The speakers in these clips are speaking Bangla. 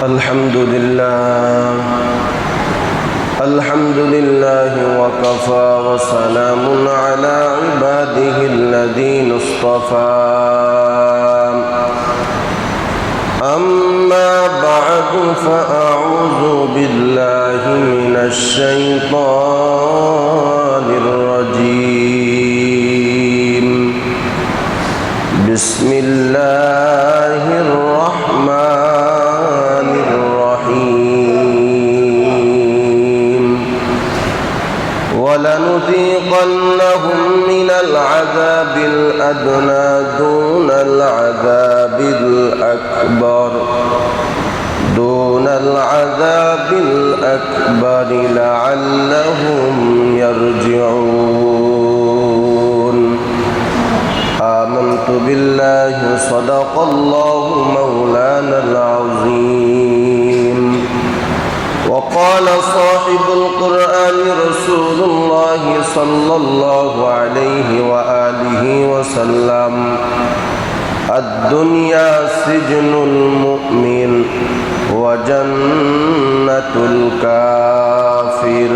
الحمد لله وكفى وسلام على عباده الذين اصطفى أما بعد فأعوذ بالله من الشيطان الرجيم بسم الله الرحمن الرحيم ولنذيقنهم من العذاب الأدنى دون العذاب الأكبر لعلهم يرجعون آمنت بالله صدق الله مولانا العظيم وقال صاحب القرآن رسول الله صلى الله عليه وآله وسلم الدنيا سجن المؤمن وجنة الكافر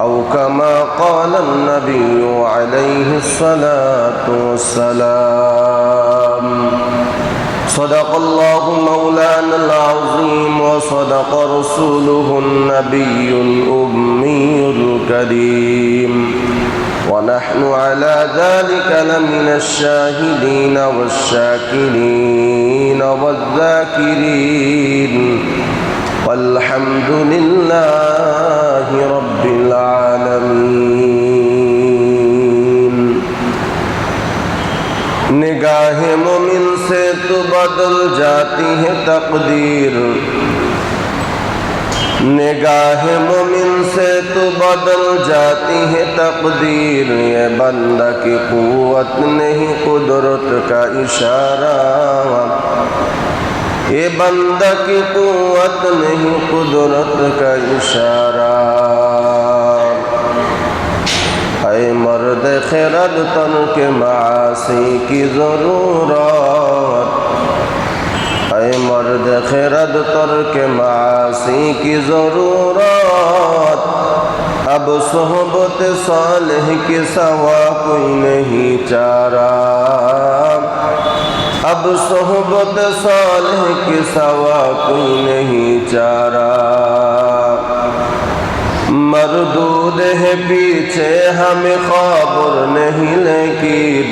أو كما قال النبي عليه الصلاة والسلام صدق الله مولانا العظيم وصدق رسوله النبي الأمي الكريم ونحن على ذلك لمن الشاهدين والشاكرين والذاكرين والحمد لله رب العالمين निगाह मोमिन से तो बदल जाती है तकदीर निगाह मोमिन से तो बदल जाती है तकदीर ये बंदा की कुव्वत नहीं कुदरत का इशारा ये बंदा की कुव्वत नहीं कुदरत का इशारा ऐ मर्द खिरद तन के मासी की ज़रूरत ऐ मर्द खिरद तर के मासी की ज़रूरत अब सोहबत सालेह के सवा कोई नहीं चारा अब सोहबत सालेह के सवा कोई नहीं चारा मरदूद है पीछे हमें खबर नहीं लेकिन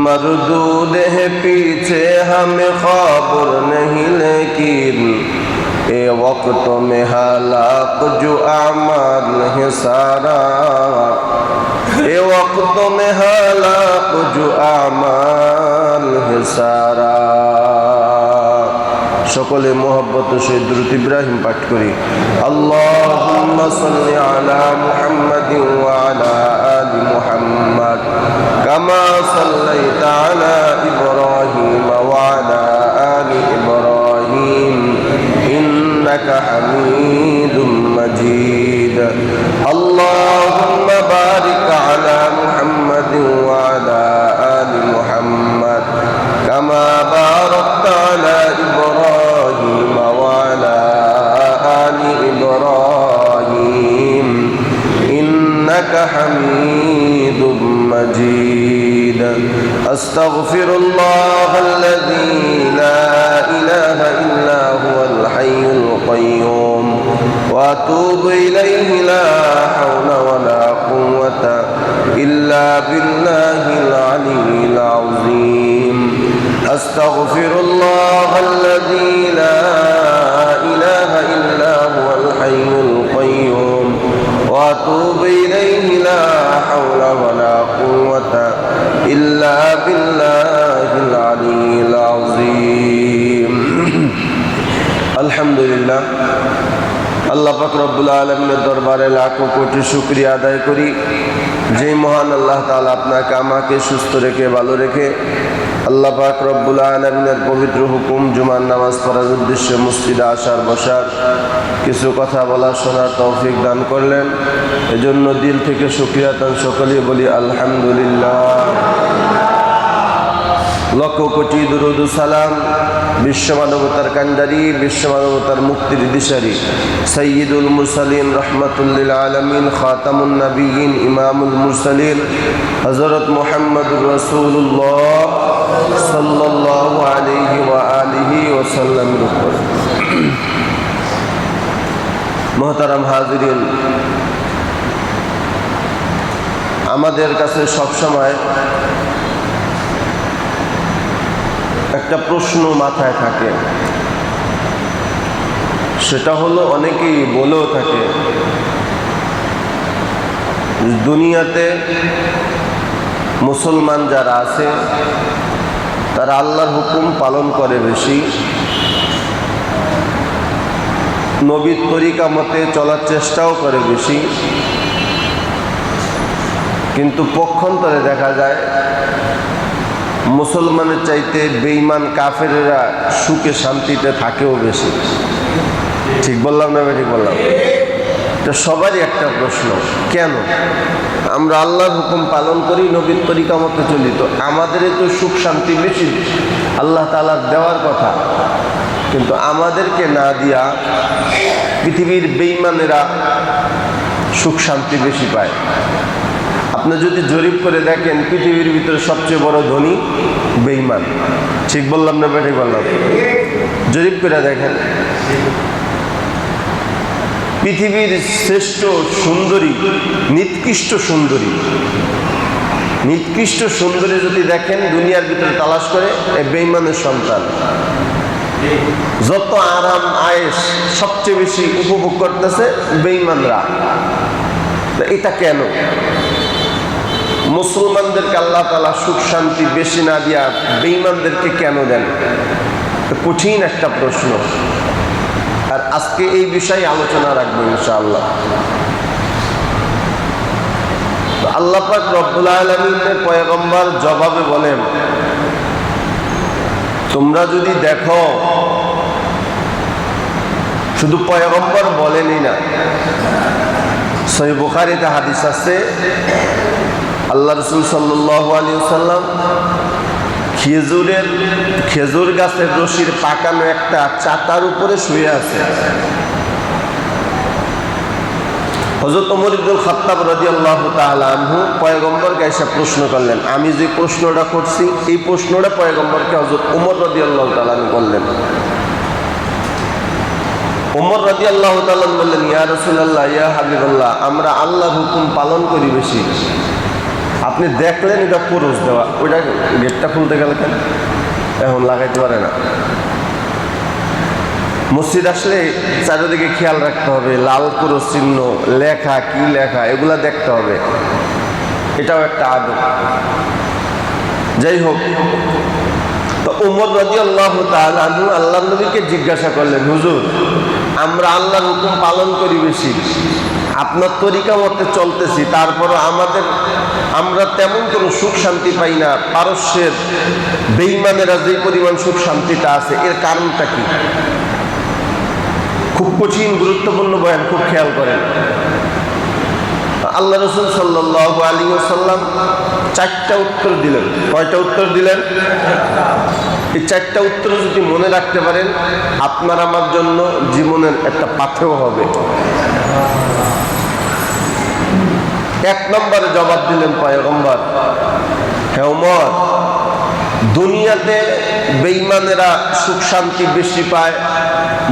मरदूद है पीछे हमें खबर नहीं लेकिन ए वक्त में हालात जो आमाल है सारा ए वक्त में हालात जो आमाल है सारा সকলে মোহাব্বত সহিত দুরূদ ইব্রাহিম পাঠ করি আল্লাহুম্মা সাল্লি আলা মুহাম্মাদিন ওয়া আলা আলি মুহাম্মাদ কামা সাল্লাইতা আলা ইব্রাহিম ওয়া আলা আলি ইব্রাহিম ইন্নাকা হামিদুম মাজিদ আল্লাহুম্মা বারিক আলা মুহাম্মাদিন ওয়া আলা আলি মুহাম্মাদ কামা বারাকতা আলা إبراهيم وعلى آل إبراهيم إنك حميد مجيد أستغفر الله الذي لا إله إلا هو الحي القيوم وأتوب إليه لا حول ولا قوة إلا بالله العلي العظيم أستغفر الله الذي لا إله إلا هو الحي القيوم وأتوب إليه لا حول ولا قوة إلا بالله العلي العظيم الحمد لله আল্লাহ পাক রব্বুল আলামিনের দরবারে লাখো কোটি শুকরিয়া আদায় করি যে মহান আল্লাহ তাআলা আপনাকে আমাকে সুস্থ রেখে ভালো রেখে আল্লাহ পাক রব্বুল আলামিনের পবিত্র হুকুম জুমার নামাজ পড়ার উদ্দেশ্যে মসজিদে আসার বসার কিছু কথা বলার শোনার তৌফিক দান করলেন এজন্য দিল থেকে শুকরিয়া তান সকলেই বলি আলহামদুলিল্লাহ লক্ষ কোটি দুরুদ ও সালাম বিশ্ব মানবতার কান্ডারি, বিশ্ব মানবতার মুক্তির দিশারি সাইয়্যিদুল মুরসালিন রাহমাতুল লিল আলামিন খাতামুন নবিয়্যিন ইমামুল মুরসালিন হযরত মুহাম্মদুর রাসূলুল্লাহ সাল্লাল্লাহু আলাইহি ওয়া আলিহি ওয়া সাল্লামের উপর। মুহতারাম হাজিরিন, আমাদের কাছে সবসময় একটা প্রশ্ন মাথায় থাকে, সেটা হলো অনেকেই বলেও থাকে দুনিয়াতে মুসলমান যারা আছে তারা আল্লাহর হুকুম পালন করে বেশি, নবীর তরিকা মতে চলার চেষ্টাও করে বেশি, কিন্তু পক্ষান্তরে দেখা যায় মুসলমানের চাইতে বেঈমান কাফেরেরা সুখে শান্তিতে থাকেও বেশি। ঠিক বললাম না? ঠিক বললাম? এটা সবারই একটা প্রশ্ন, কেন আমরা আল্লাহর হুকুম পালন করি, নবীর তরিকা মতো চলি, তো আমাদের তো সুখ শান্তি বেশি আল্লাহ তাআলার দেওয়ার কথা, কিন্তু আমাদেরকে না দিয়া পৃথিবীর বেঈমানেরা সুখ শান্তি বেশি পায়। আপনি যদি জরিপ করে দেখেন পৃথিবীর ভিতরে সবচেয়ে বড় ধনী বেঈমান। ঠিক বললাম না? ঠিক বললাম? জরিপ করে দেখেন পৃথিবীর শ্রেষ্ঠ সুন্দরী, নিকৃষ্ট সুন্দরী যদি দেখেন দুনিয়ার ভিতরে তালাশ করে, এই বেঈমানের সন্তান। যত আরাম আয়েশ সবচেয়ে বেশি উপভোগ করতেছে বেঈমানরা। এটা কেন? মুসলমানদেরকে আল্লাহ তাআলা সুখ শান্তি বেশি না দিয়া বেঈমানদেরকে কেন দেন? কঠিন একটা প্রশ্ন, আর আজকে এই বিষয়ে আলোচনা রাখবো ইনশাআল্লাহ। আল্লাহ পাক রব্বুল আলামিনের পয়গম্বর জবাবে বলেন, তোমরা যদি দেখো, শুধু পয়গম্বর বলেনই না, সহিহ বুখারীতে হাদিস আছে আল্লাহ রাসূল সাল্লাল্লাহু আলাইহি ওয়াসাল্লাম খেজুর গাছের রশির পাকানো একটা চাতার উপরে শুয়ে আছে। হযরত ওমর ইবনুল খাত্তাব রাদিয়াল্লাহু তাআলা আনহু পয়গম্বরকে এসে প্রশ্ন করলেন। আমি যে প্রশ্নটা করছি এই প্রশ্নটা পয়গম্বরকে হযরত ওমর রাদিয়াল্লাহু তাআলা করলেন। ওমর রাদিয়াল্লাহু তাআলা বললেন, ইয়া রাসূলুল্লাহ, ইয়া হাবিবাল্লাহ, আমরা আল্লাহর হুকুম পালন করি বেশি। আপনি দেখলেন এটা পুরুষ দেওয়া, ওইটা গেটটা খুলতে গেলে কেন এখন লাগাইতে পারে না? মসজিদ আসলে চারিদিকে খেয়াল রাখতে হবে, লাল পুরুষ চিহ্ন লেখা, কি লেখা এগুলা দেখতে হবে, এটাও একটা আদব। যাই হোক, তো ওমর রাদিয়াল্লাহু তাআলা আনহু আল্লাহর নবীকে জিজ্ঞাসা করলেন, হুজুর, আমরা আল্লাহর হুকুম পালন করি বেশি, আপনার তরিকা মতে চলতেছি, তারপরও আমরা তেমন কোনো সুখ শান্তি পাই না, পারস্যের বেঈমানেরা যে পরিমাণ সুখ শান্তিটা আছে, এর কারণটা কি? খুব কঠিন গুরুত্বপূর্ণ বয়ান, খুব খেয়াল করেন। আল্লাহ রাসূল সাল্লাল্লাহু আলাইহি ওয়াসাল্লাম চারটা উত্তর দিলেন। কয়টা উত্তর দিলেন? এই চারটা উত্তর যদি মনে রাখতে পারেন, আপনার আমার জন্য জীবনের একটা পাথেয় হবে। এক নম্বরে জবাব দিলেন পয়গম্বর, হে ওমর, দুনিয়াতে বেঈমানেরা সুখ শান্তি বেশি পায়,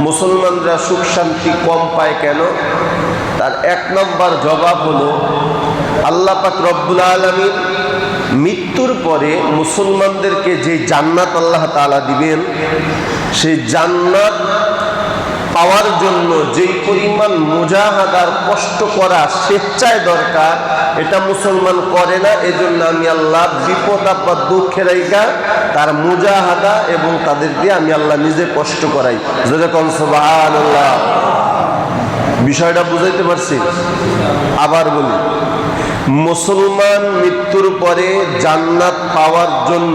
মুসলমানরা সুখ শান্তি কম পায় কেন? তার এক নম্বর জবাব হলো, আল্লাহ পাক রব্বুল আলামিন মৃত্যুর পরে মুসলমানদেরকে যে জান্নাত আল্লাহ তাআলা দিবেন, সেই জান্নাত পাওয়ার জন্য যেই পরিমাণ মুজাহাদার কষ্ট করা স্বেচ্ছায় দরকার, এটা মুসলমান করে না। এজন্য আমি আল্লাহ বিপদ আপদ দুঃখের আইগা তার মুজাহাদা এবং তাদের দিয়ে আমি আল্লাহ নিজে কষ্ট করাই। যেরকম সুবহানাল্লাহ। বিষয়টা বুঝাইতে পারছি? আবার বলি, মুসলমান মৃত্যুর পরে জান্নাত পাওয়ার জন্য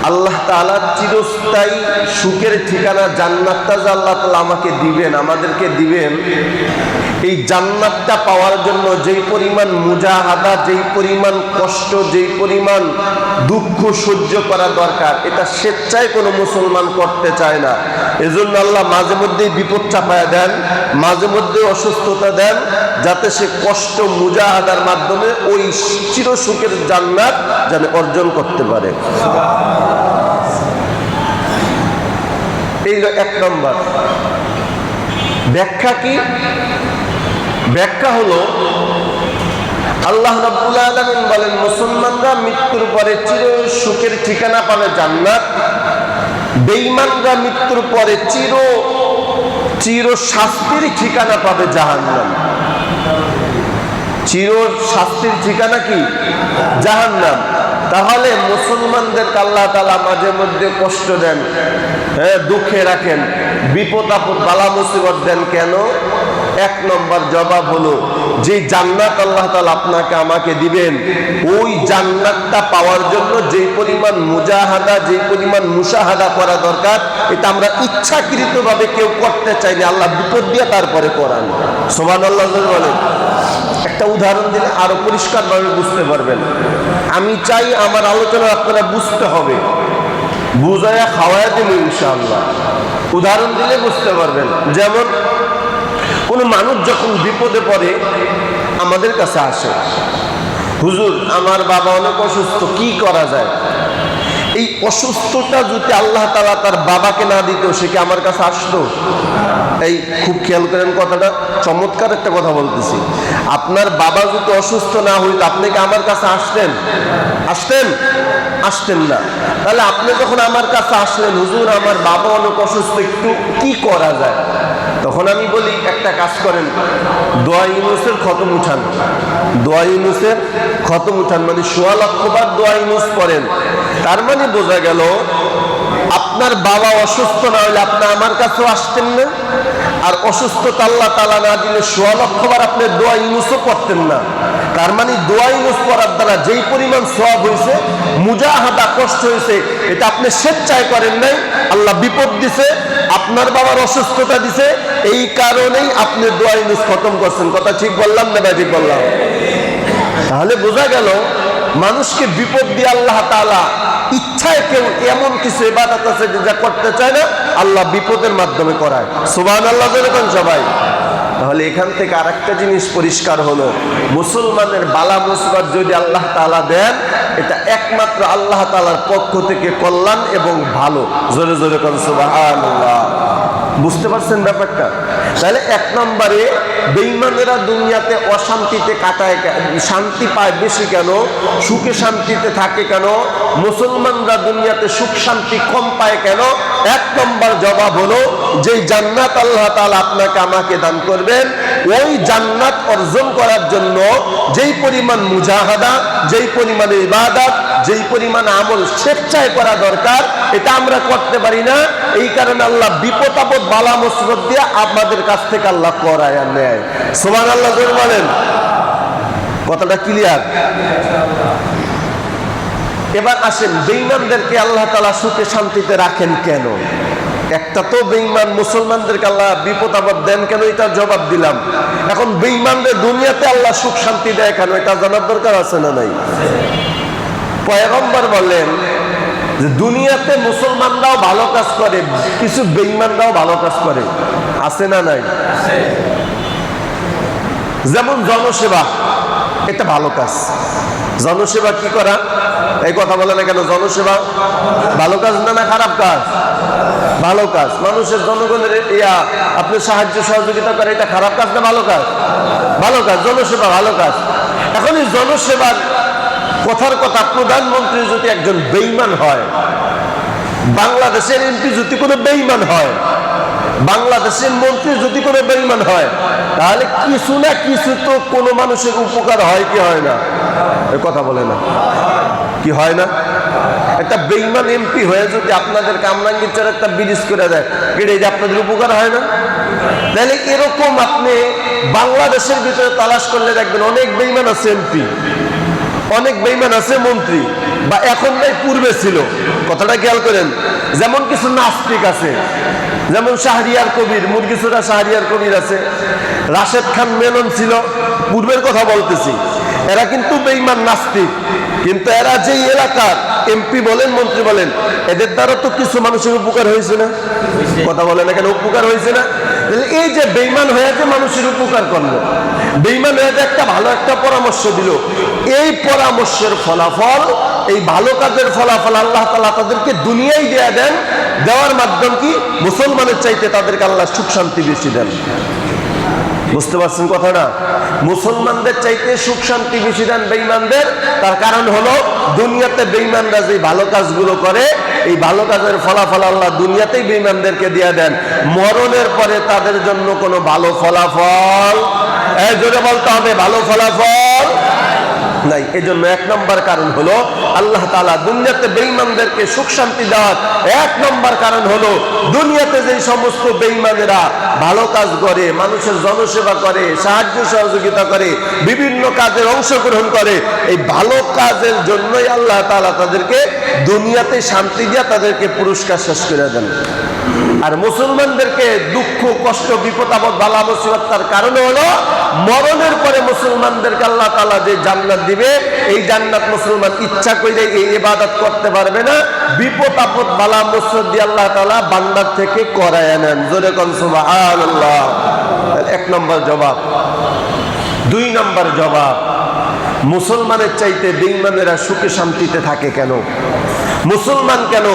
আল্লাহ তাআলা চিরস্থায়ী সুখের ঠিকানা জান্নাতটা যে আল্লাহ তাআলা আমাকে দিবেন, আমাদেরকে দিবেন, এই জান্নাতটা পাওয়ার জন্য যেই পরিমাণ মুজাহাদা, যেই পরিমাণ কষ্ট, যেই পরিমাণ দুঃখ সহ্য করা দরকার, এটা স্বেচ্ছায় কোনো মুসলমান করতে চায় না। এজন্য আল্লাহ মাঝে মধ্যেই বিপদ চাপায়া দেন, মাঝে মধ্যে অসুস্থতা দেন, যাতে সে কষ্ট মুজাহাদার মাধ্যমে ওই চির সুখের জান্নাত যেন অর্জন করতে পারে। এই এক নম্বর ব্যাখ্যা। কি ব্যাখ্যা? হলো আল্লাহ রাব্বুল আলামিন বলেন, মুসলমানরা মৃত্যুর পরে চির সুখের ঠিকানা পাবে জান্নাত, বেঈমানরা মৃত্যুর পরে চির শাস্তির ঠিকানা পাবে জাহান্নাম। চির শাস্তির ঠিকানা কি? জাহান্নাম। তাহলে মুসলমানদেরকে আল্লাহ তাআলা মাঝে মধ্যে কষ্ট দেন, দুঃখে রাখেন, বিপদ আপদ বালা মুসিবত দেন কেন? এক নম্বর জবাব হলো, যে জান্নাত আল্লাহ তাআলা আপনাকে আমাকে দিবেন, ওই জান্নাতটা পাওয়ার জন্য যেই পরিমাণ মুজাহাদা, যেই পরিমাণ মুশাহাদা করা দরকার, এটা আমরা ইচ্ছাকৃতভাবে কেউ করতে চাইনি, আল্লাহ বিপদ দিয়ে তারপরে করান। সুবহানাল্লাহ বলেন। একটা উদাহরণ দিলে আরো পরিষ্কারভাবে বুঝতে পারবেন। আমি চাই আমার আলোচনা আপনারা বুঝতে হবে, বুঝায়া খাওয়ায়া দেব ইনশাআল্লাহ। উদাহরণ দিলে বুঝতে পারবেন। যেমন কোন মানুষ যখন বিপদে পড়ে আমাদের কাছে আসে, হুজুর আমার বাবা অনেক অসুস্থ, কি করা যায়? এই অসুস্থতা যদি আল্লাহ তাআলা তার বাবাকে না দিত, সে কি আমার কাছে আসতো? এই খুব খেয়াল করেন কথাটা, চমৎকার একটা কথা বলতেছি। আপনার বাবা যদি অসুস্থ না হইতো, আপনি কি আমার কাছে আসতেন? আসতেন না। তাহলে আপনি যখন আমার কাছে আসলেন, হুজুর আমার বাবা অনেক অসুস্থ, একটু কি করা যায়? তখন আমি বলি, একটা কাজ করেন, দোয়া ইউনুসের খতম উঠান। দোয়া ইউনুসের খতম উঠান মানে ১৬ লক্ষবার দোয়া ইউনুস পড়েন। তার মানে বোঝা গেল, আপনার বাবা অসুস্থ না হলে আপনি আমার কাছেও আসতেন না, আর অসুস্থতা আল্লাহ তাআলা না দিলে ১৬ লক্ষবার আপনি দোয়া ইউনুসও পড়তেন না। তার মানে দোয়া ইউনুস পড়ার দ্বারা যেই পরিমাণ সওয়াব হয়েছে, মুজাহাদা কষ্ট হয়েছে, এটা আপনি স্বেচ্ছায় করেন নাই, আল্লাহ বিপদ দিছে, আপনার বাবার অসুস্থতা দিছে, এই কারণেই আপনি দোয়া ইউনুস খতম করছেন। কথা ঠিক বললাম না? ঠিক বললাম। তাহলে বোঝা গেল, মানুষকে বিপদ দিয়ে আল্লাহ তাআলা ইচ্ছায় কেউ এমন কিছু ইবাদত আছে যা করতে চায় না, আল্লাহ বিপদের মাধ্যমে করায়। সুবহানাল্লাহ বলেন সবাই। তাহলে এখান থেকে আরেকটা জিনিস পরিষ্কার হলো, মুসলমানের বালা মুসিবত যদি আল্লাহ তাআলা দেন, এটা একমাত্র আল্লাহ তাআলার পক্ষ থেকে কল্যাণ এবং ভালো। জোরে জোরে কোন সুবহানাল্লাহ। বুঝতে পারছেন ব্যাপারটা? তাহলে এক নম্বরে বেঈমানেরা দুনিয়াতে অশান্তিতে কাটায়, শান্তি পায় বেশি কেন? সুখে শান্তিতে থাকে কেন? মুসলমানরা দুনিয়াতে সুখ শান্তি কম পায় কেন? এক নম্বর জবাব হলো, যেই জান্নাত আল্লাহ তাআলা আপনাকে আমাকে দান করবেন, ওই জান্নাত অর্জন করার জন্য যেই পরিমাণ মুজাহাদা, যেই পরিমাণ ইবাদত, যেই পরিমাণ আমল স্বেচ্ছায় করা দরকার, এটা আমরা করতে পারি না। এই কারণে আল্লাহ বিপদ আপদ বালা মুসিবত দিয়ে আমাদের কাছ থেকে আল্লাহ করায় আর নেয়। সুবহানাল্লাহ বলেন। কথাটা ক্লিয়ার? এবার আসেন, বেঈমানদেরকে আল্লাহ তাআলা সুখে শান্তিতে রাখেন কেন? একটা তো বেঈমান, মুসলমানদেরকে আল্লাহ বিপদ আপদ দেন কেন, এটা জবাব দিলাম। এখন বেঈমানদের দুনিয়াতে আল্লাহ সুখ শান্তি দেয় কেন, এটা জানার দরকার আছে না নাই? পয়গম্বর বলেন যে দুনিয়াতে মুসলমানরাও ভালো কাজ করে, কিছু বেঈমানরাও ভালো কাজ করে, আছে না নাই? যেমন জনসেবা, এটা ভালো কাজ। জনসেবা কি করা? এই কথা বলে না কেন? জনসেবা ভালো কাজ না, না খারাপ কাজ? ভালো কাজ। মানুষের জনগণের আপনি সাহায্য সহযোগিতা করে, এটা খারাপ কাজ না ভালো কাজ? ভালো কাজ। জনসেবা ভালো কাজ। এখন এই জনসেবার কথার কথা, প্রধানমন্ত্রী যদি একজন বেঈমান হয়, বাংলাদেশের এমপি যদি কোনো বেঈমান হয়, বাংলাদেশের মন্ত্রী যদি কোনো বেঈমান হয়, তাহলে কিছু না কিছু তো কোনো মানুষের উপকার হয় কি হয় না? এ কথা বলে না, কি হয় না? একটা বেঈমান এমপি হয়ে যদি আপনাদের কামরাঙ্গীরচর একটা ব্রিজ করে দেয়, এটা আপনাদের উপকার হয় না? তাহলে এরকম আপনি বাংলাদেশের ভিতরে তালাশ করলে দেখবেন অনেক বেঈমান আছে এমপি, অনেক বেঈমান আছে মন্ত্রী, বা এখন নাই, পূর্বে ছিল। কথাটা খেয়াল করেন। যেমন কিছু নাস্তিক আছে, যেমন শাহরিয়ার কবির, মুরগিছড়া শাহরিয়ার কবির আছে, রাশেদ খান মেনন ছিল, পূর্বের কথা বলতেছি। এরা কিন্তু বেঈমান নাস্তিক, কিন্তু এরা যেই এলাকার এমপি বলেন, মন্ত্রী বলেন, এদের দ্বারা তো কিছু মানুষের উপকার হয়েছে না? কথা বলেন, এখানে উপকার হয়েছে না? এই যে বেঈমান হয়ে যে মানুষের উপকার করলো, বেঈমান হয়ে যে একটা ভালো একটা পরামর্শ দিল, এই পরামর্শের ফলাফল, এই ভালো কাজের ফলাফল আল্লাহ তাআলা তাদেরকে দুনিয়ায় দেয়া দেন। দেওয়ার মাধ্যম কি? মুসলমানের চাইতে তাদেরকে আল্লাহ সুখ শান্তি বেশি দেন। বুঝতে পারছেন কথাটা? মুসলমানদের চাইতে সুখ শান্তি বেশি দেন বেঈমানদের। তার কারণ হলো দুনিয়াতে বেঈমানরা যে ভালো কাজগুলো করে, এই ভালো কাজের ফলাফল আল্লাহ দুনিয়াতেই বেঈমানদেরকে দিয়ে দেন। মরণের পরে তাদের জন্য কোনো ভালো ফলাফল, জোরে বলতে হবে, ভালো ফলাফল নাই। এই জন্য এক নম্বর কারণ হলো আল্লাহ তাআলা দুনিয়াতে বেঈমানদেরকে সুখ শান্তি দেওয়ার এক নম্বর কারণ হলো দুনিয়াতে যে সমস্ত বেঈমানেরা ভালো কাজ করে, মানুষের জনসেবা করে, সাহায্য সহযোগিতা করে, বিভিন্ন কাজের অংশগ্রহণ করে, এই ভালো কাজের জন্যই আল্লাহ তাআলা তাদেরকে দুনিয়াতে শান্তি দিয়ে তাদেরকে পুরস্কার শেষ করে দেন। আর মুসলমানদেরকে দুঃখ, কষ্ট, বিপদ আপদ, বালা মুসিবত তার কারণ হলো মরণের পরে মুসলমানদেরকে আল্লাহ তাআলা যে জান্নাত দিবে, এই জান্নাত মুসলমান ইচ্ছা করে এই ইবাদত করতে পারবে না। বিপদ আপদ, বালা মুসিবত দিয়ে আল্লাহ তাআলা বান্দার থেকে করায় নেন। জোরে কোন সুবহানাল্লাহ। এক নম্বর জবাব। দুই নম্বর জবাব, মুসলমানের চাইতে বেঈমানেরা সুখে শান্তিতে থাকে কেন? মুসলমান কেন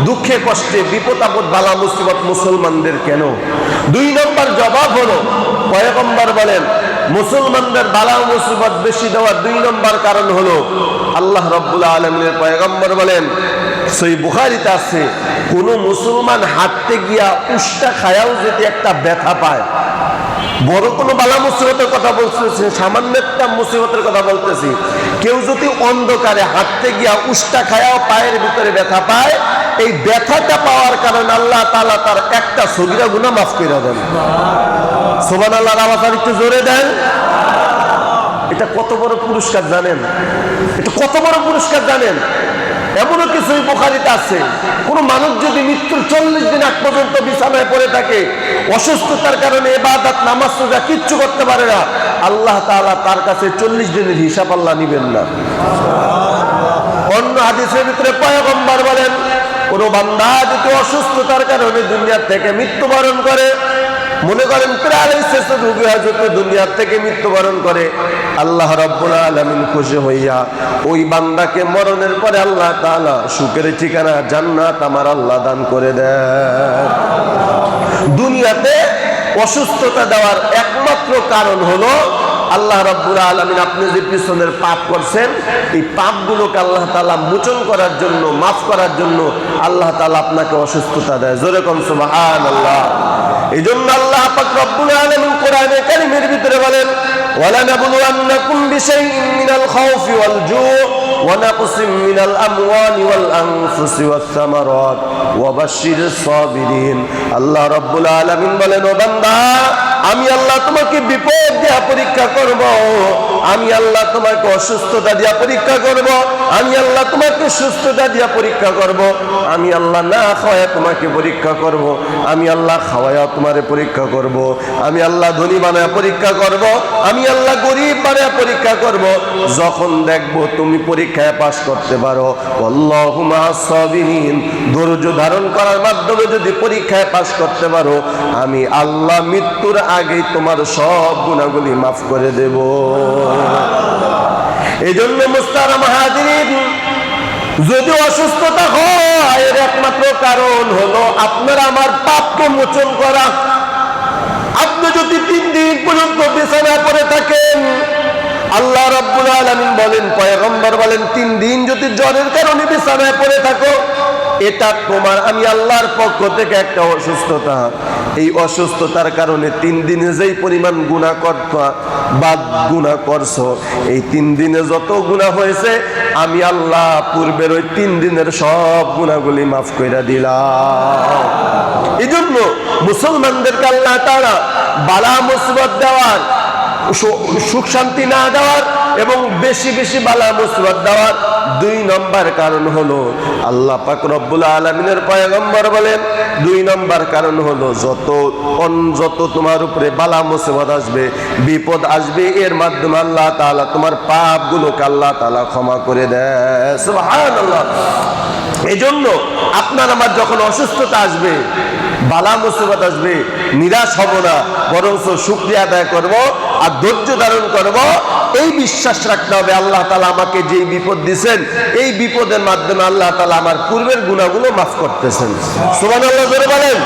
দুঃখে কষ্টে, বিপদ আপদ, বালা মুসিবত মুসলমানদের কেন? দুই নম্বর জবাব হলো, পয়গম্বর বলেন মুসলমানদের বালা মুসিবত বেশি দেওয়ার দুই নম্বর কারণ হলো আল্লাহ রাব্বুল আলামিনের পয়গম্বর বলেন, সহিহ বুখারীতে আছে, কোন মুসলমান হাঁটতে গিয়া উষ্টা খায়াও যদি একটা ব্যথা পায়, বড় কোনো বালা মুসিবতের কথা বলতেছি, সামান্য একটা মুসিবতের কথা বলতেছি, কেউ যদি অন্ধকারে হাঁটতে গিয়া উষ্টা খায়াও পায়ের ভিতরে ব্যথা পায়, এই ব্যথাটা পাওয়ার কারণে আল্লাহ তাআলা তার একটা সগীরা গুনাহ মাফ করে দেন। সুবহানাল্লাহর আওয়াজ একটু জোরে দেন। এটা কত বড় পুরস্কার জানেন? এটা কত বড় পুরস্কার জানেন? এমনও কিছুই বুখারীতে আছে, কোন মানুষ যদি মৃত্যুর 40 দিন আগ পর্যন্ত বিছানায় পড়ে থাকে, অসুস্থতার কারণে ইবাদত, নামাজ, রোজা কিচ্ছু করতে পারে না, আল্লাহ তাআলা তার কাছে 40 দিনের হিসাব আল্লাহ নিবেন না। অন্য হাদিসের ভিতরে পয়গম্বর বলেন, কোন বান্দা যদি অসুস্থতার কারণে দুনিয়া থেকে মৃত্যুবরণ করে, মনে করেন প্যারালাইসিস রোগী হযরত দুনিয়া থেকে মৃত্যুবরণ করে, আল্লাহ রাব্বুল আলামিন খুশি হইয়া ওই বান্দাকে মরণের পরে আল্লাহ তাআলা সুখের ঠিকানা জান্নাত আমার আল্লাহ দান করে দেন। দুনিয়াতে অসুস্থতা দেওয়ার একমাত্র কারণ হলো আল্লাহ রাব্বুল আলামিন আপনি যে পিছনের পাপ করছেন, এই পাপগুলোকে আল্লাহ তাআলা মোচন করার জন্য, মাফ করার জন্য আল্লাহ তাআলা আপনাকে অসুস্থতা দেয়। জোরে কোন সুবহানাল্লাহ। এই জন্য আল্লাহ পাক রব্বুল আলামিন কোরআনে কারীমের ভিতরে বলেন, ওয়ালা নাবলুওয়ান্নাকুম বিশাইইন মিনাল খাউফি ওয়াল জু' ওয়া নাকসিম মিনাল আমওয়ালি ওয়াল আনফুসি ওয়াস সামারাত ওয়া বাশশিরিস সাবিরিন। আল্লাহ রাব্বুল আলামিন বলেন, ও বান্দা, আমি আল্লাহ তোমাকে বিপদ দিয়া পরীক্ষা করব, আমি আল্লাহ তোমাকে অসুস্থতা দিয়া পরীক্ষা করব, আমি আল্লাহ তোমাকে সুস্থতা দিয়া পরীক্ষা করব, আমি আল্লাহ না খাওয়ায়া তোমাকে পরীক্ষা করব, আমি আল্লাহ খাওয়ায়া তোমারে পরীক্ষা করব, আমি আল্লাহ ধনী বানায়া পরীক্ষা করব, আমি আল্লাহ গরিব বানায়া পরীক্ষা করব। যখন দেখব তুমি পরীক্ষায় পাস করতে পারো, আল্লাহু মা'আস সাবিরিন, ধৈর্য ধারণ করার মাধ্যমে যদি পরীক্ষায় পাস করতে পারো, আমি আল্লাহ মৃত্যুর আগেই তোমার সব গুনাহগুলি মাফ করে দেব। এই জন্য মুস্তারাম হাজিরিন, যদি অসুস্থতা হয় এর একমাত্র কারণ হলো আপনার আমার পাপকে মোচন করা। আপনি যদি 3 দিন পর্যন্ত বিছানায় পড়ে থাকেন, আল্লাহ রাব্বুল আলামিন বলেন, পয়গম্বর বলেন, 3 দিন যদি জ্বরের কারণে বিছানায় পড়ে থাকো, এটা তোমার আমি আল্লাহর পক্ষ থেকে একটা অসুস্থতা। এই অসুস্থতার কারণে 3 দিনে যেই পরিমাণ গুনাহ করতা বা গুনাহ করছো, এই 3 দিনে যত গুনাহ হয়েছে আমি আল্লাহ পূর্বের ওই 3 দিনের সব গুনাহগুলি মাফ কইরা দিলাম। এই জন্য মুসলমানদেরকে আল্লাহ তাআলা বালা মুসিবত দেওয়ার, সুখ শান্তি না দেওয়ার এবং বেশি বেশি বালা মুসিবত দেওয়ার দুই নম্বর কারণ হলো আল্লাহ পাক রব্বুল আলামিনের পয়গম্বর বলেন 2 নম্বর কারণ হলো যত তোমার উপরে বালা মুসিবত আসবে, বিপদ আসবে, এর মাধ্যমে আল্লাহ তাআলা তোমার পাপগুলোকে আল্লাহ তাআলা ক্ষমা করে দেয়। সুবহানাল্লাহ। এজন্য আপনার আমার যখন অসুস্থতা আসবে, বালা মুসিবত আসবে, নিরাশ হব না, বরং শুকরিয়া আদায় করব আর ধৈর্য ধারণ করব। এই বিশ্বাস রাখতে হবে আল্লাহ তাআলা আমাকে যে বিপদ দিয়েছেন, এই বিপদের মাধ্যমে আল্লাহ তাআলা আমার পূর্বের গুনাহগুলো মাফ করতেছেন। সুবহানাল্লাহ জোরে বলেন।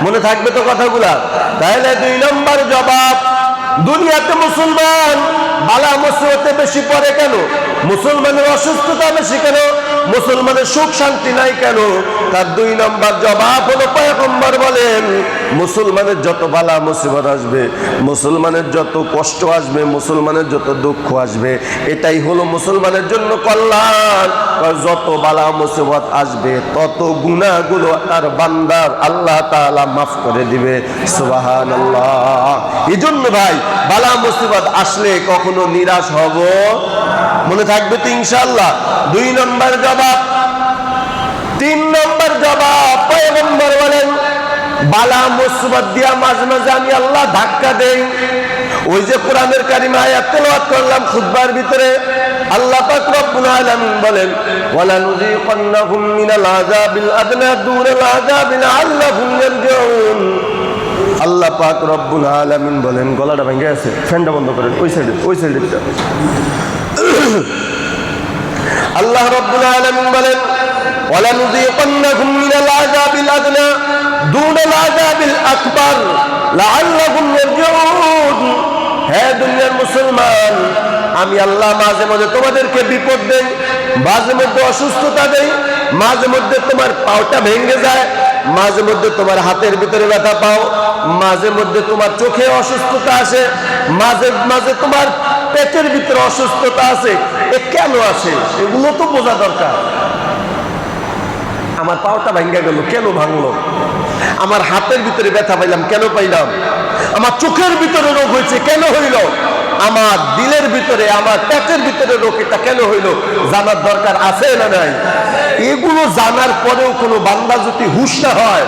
মনে থাকবে তো কথাগুলা? তাহলে 2 নম্বর জবাব, দুনিয়াতে মুসলমান বালা মুসিবতে বেশি পড়ে কেন? মুসলমানের অসুস্থতা বেশি কেন? মুসলমানের সুখ শান্তি নাই কেন? তার 2 নম্বর জবাব হলো পয়গম্বর বলেন মুসলমানের যত বালা মুসিবত আসবে, মুসলমানের যত কষ্ট আসবে, মুসলমানের যত দুঃখ আসবে, এটাই হলো মুসলমানের জন্য কল্যাণ। যত বালা মুসিবত আসবে তত গুনাহগুলো তার বান্দার আল্লাহ তাআলা মাফ করে দিবে। সুবহানাল্লাহ। এজন্য ভাই বালা মুসিবত আসলে কখনো নিরাশ হব, মনে থাকবে তো ইনশাআল্লাহ। 2 নম্বর জবাব। 3 নম্বর জবাব, পয়গম্বর বলেন বালা মুসিবত দিয়া মাঝে মাঝে আমি আল্লাহ ধাক্কা দেই। ওই যে কোরআনের কারিমা আয়াত তেলাওয়াত করলাম খুতবার ভিতরে, আল্লাহ পাক রব্বুল আলামিন বলেন ওয়ালা নুযিকান্নাহুম মিনাল আযাবিল আদনা দুনাল আযাবি লাআল্লাহুম ইয়ারজিউন। আল্লাহ পাক রব্বুল আলামিন বলেন, গলাটা ভেঙে আছে, ফ্যানটা বন্ধ করেন, ওই সাইডে আল্লাহ রব্বুল আলামিন বলেন ওয়ালা নুযিকান্নাহুম মিনাল আযাবিল আদনা দুনাল আযাবিল আকবার লাআল্লাহুম ইয়ারজিউন। হে দুনিয়ার মুসলমান, আমি আল্লাহ মাঝে মাঝে তোমাদেরকে বিপদ দেই, মাঝে মধ্যে অসুস্থতা দেই, মাঝে মধ্যে তোমার পাওটা ভেঙে যায়, মাঝে মধ্যে তোমার হাতের ভিতরে ব্যথা পাও, মাঝে মধ্যে তোমার চোখে অসুস্থতা আসে, মাঝে মাঝে তোমার পেটের ভিতরে অসুস্থতা আছে। এ কেন আসে? এগুলো তো বোঝা দরকার। আমার পাওটা ভেঙে গেল, কেন ভাঙলো? আমার হাতের ভিতরে ব্যথা পাইলাম, কেন পাইলাম? আমার চোখের ভিতরে রোগ হয়েছে, কেন হইল? আমার দিলের ভিতরে, আমার পেটের ভিতরে রোগ, এটা কেন হইল? জানার দরকার আছে না নাই? এগুলো জানার পরেও কোনো বান্দা যদি হুঁশ না হয়,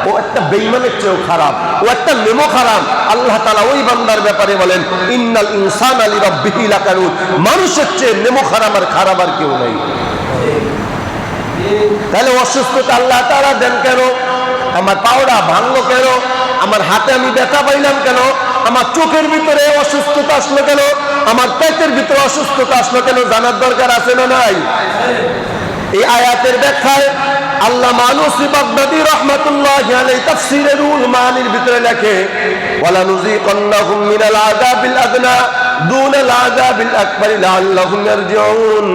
ও একটা বেঈমানের চেয়েও খারাপ, ও একটা নেমো খারাপ। আল্লাহ তাআলা ওই বান্দার ব্যাপারে বলেন ইন্নাল ইনসানা লিরাব্বিহি লাকানুদ। মানুষের চেয়ে নেমো খারাপ আর খারাপ আর কেউ নাই। তাহলে অসুস্থতা আল্লাহ তাআলা দেন কেন? আমার পাওটা ভাঙলো কেন? আমার হাতে আমি ব্যথা পাইলাম কেন? আমার চোখের ভিতরে অসুস্থতা আসলো কেন? আমার পেটের ভিতরে অসুস্থতা আসলো কেন? জানার দরকার আছে না নাই? এই আয়াতের ব্যাখ্যায় আল্লামা আলুসি বাগদাদী রাহমাতুল্লাহি আলাইহি তাফসীরে রুহুল মানির ভিতরে লেখে ওয়ালা নুযিকান্নাহুম মিনাল আযাবিল আদনা দুনাল আযাবিল আকবার লাআল্লাহুম ইয়ারজিউন।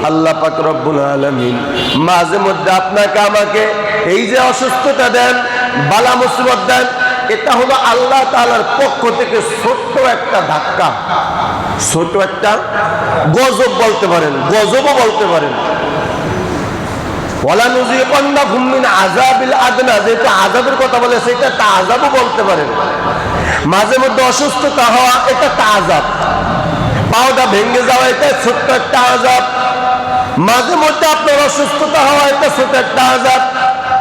আল্লাহ পাক রব্বুল আলামিন মাঝে মধ্যে আপনাকে আমাকে এই যে অসুস্থতা দেন, বালা মুসিবত দেন, এটা হলো আল্লাহ তাআলার পক্ষ থেকে ছোট্ট একটা ধাক্কা, ছোট একটা গজব বলতে পারেন, গজবও বলতে পারেন। ওয়ালা নুযিকান্নাহুম মিন আযাবিল আদনা, যেটা আযাবের কথা বলে সেটা একটা আযাবও বলতে পারেন। মাঝে মধ্যে অসুস্থতা হওয়া, এটা একটা আযাব। পাওটা ভেঙে যাওয়া, এটা ছোট্ট একটা আযাব। মাঝে মধ্যে আপনার অসুস্থতা হওয়া, এটা ছোট একটা আযাব।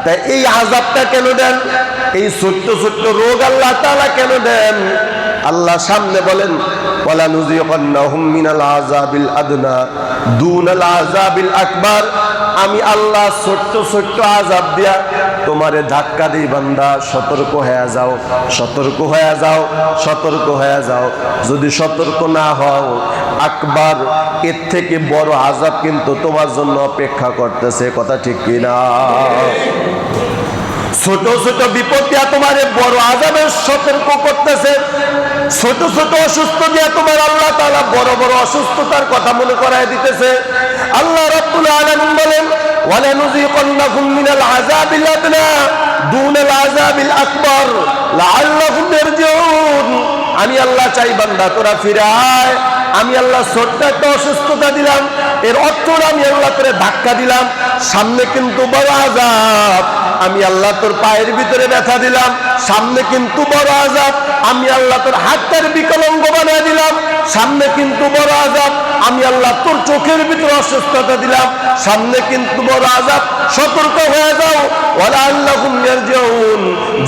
তাই এই আযাবটা কেন দেন? এই ছোট্ট ছোট্ট রোগ আল্লাহ তাআলা কেন দেন? আল্লাহ সামনে বলেন ওয়ালা নুযিকান্নাহুম মিনাল আযাবিল আদনা দুনাল আযাবিল আকবার। আমি আল্লাহ ছোট্ট ছোট্ট আযাব দিয়া তোমারে ধাক্কা দিই, বান্দা সতর্ক হয়ে যাও, সতর্ক হয়ে যাও, সতর্ক হয়ে যাও। যদি সতর্ক না হও, আকবার, এর থেকে বড় আযাব কিন্তু তোমার জন্য অপেক্ষা করতেছে। কথা ঠিক কিনা? ছোট ছোট বিপদ দিয়া তোমার বড় আযাবের সতর্ক করতেছে। ছোট ছোট অসুস্থ দিয়া তোমার আল্লাহ তাআলা বড় বড় অসুস্থতার কথা মনে করায় দিতেছে। আল্লাহ রাব্বুল আলামিন বলেন ওয়ালা নুযিকান্নাহুম মিনাল আযাবিল আদনা দুনাল আযাবিল আকবার লাআল্লাহুম ইয়ারজিউন। আমি আল্লাহ চাই বান্দা তোরা ফিরে আয়, আমি আল্লাহ ছোট্ট একটা অসুস্থতা দিলাম, এর অর্থ আমি আল্লাহ তোরে ধাক্কা দিলাম, সামনে কিন্তু বড় আযাব। আমি আল্লাহ তোর পায়ের ভিতরে ব্যথা দিলাম, সামনে কিন্তু বড় আযাব। আমি আল্লাহ তোর হাতটার বিকলাঙ্গ বানিয়ে দিলাম, সামনে কিন্তু বড় আযাব। আমি আল্লাহ তোর চোখের ভিতরে অসুস্থতা দিলাম, সামনে কিন্তু বড় আযাব। সতর্ক হয়ে যাও, ওয়ালাআল্লাহুম ইয়ারজিউন,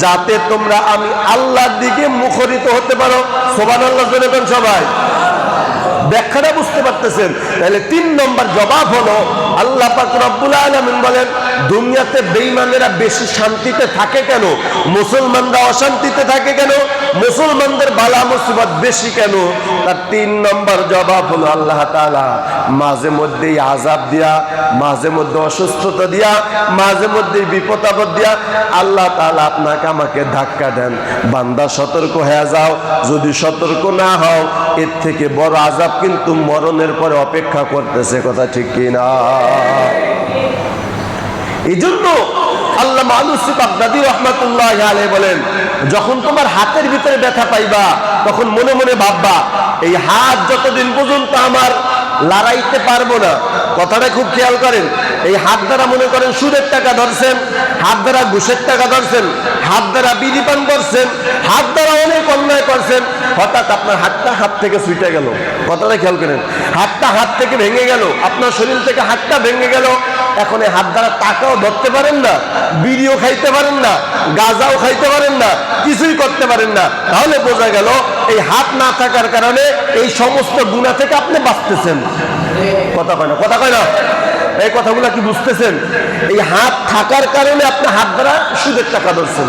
যাতে তোমরা আমি আল্লাহর দিকে মুখরিত হতে পারো। সুবহানাল্লাহ বলেন সবাই। ব্যাখ্যাটা বুঝতে পারতেছেন? তাহলে 3 নম্বর জবাব হলো, আল্লাহ পাক রব্বুল আলামিন বলেন দুনিয়াতে বেঈমানেরা বেশি শান্তিতে থাকে কেন, মুসলমানরা অশান্তিতে থাকে কেন, মুসলমানদের বালা মুসিবত বেশি কেন? তার 3 নম্বর জবাব হলো আল্লাহ তাআলা মাঝে মধ্যেই আযাব দিয়া, মাঝে মধ্যে অসুস্থতা দিয়া, মাঝে মধ্যে বিপদ আপদ দিয়া আল্লাহ তাআলা আপনাকে আমাকে ধাক্কা দেন। বান্দা সতর্ক হয়ে যাও, যদি সতর্ক না হও এর থেকে বড় আযাব কিন্তু মরণের পরে অপেক্ষা করতেছে। কথা ঠিক কিনা? এই জন্য আল্লামা আলুসি বাগদাদী রাহমাতুল্লাহি আলাইহি বলেন, যখন তোমার হাতের ভিতরে ব্যথা পাইবা তখন মনে মনে ভাববা এই হাত যতদিন পর্যন্ত আমার লড়াইতে পারবো না। কথাটা খুব খেয়াল করেন। এই হাত দ্বারা মনে করেন সুদের টাকা ধরছেন, হাত দ্বারা ঘুষের টাকা ধরছেন, হাত দ্বারা বিড়ি পান করছেন, হাত দ্বারা অনেক অন্যায় করছেন, হঠাৎ আপনার হাতটা হাত থেকে ছুটে গেল। কথাটা খেয়াল করেন। হাতটা হাত থেকে ভেঙে গেল, আপনার শরীর থেকে হাতটা ভেঙে গেল। এখন এই হাত দ্বারা টাকাও ধরতে পারেন না, বিড়িও খাইতে পারেন না, গাঁজাও খাইতে পারেন না, কিছুই করতে পারেন না। তাহলে বোঝা গেল এই হাত না থাকার কারণে এই সমস্ত গুনাহ থেকে আপনি বাঁচতেছেন। কথা কয় না? কথা কয় না? এই কথাগুলো কি বুঝতেছেন? এই হাত থাকার কারণে আপনি হাত দ্বারা সুদের টাকা ধরছেন,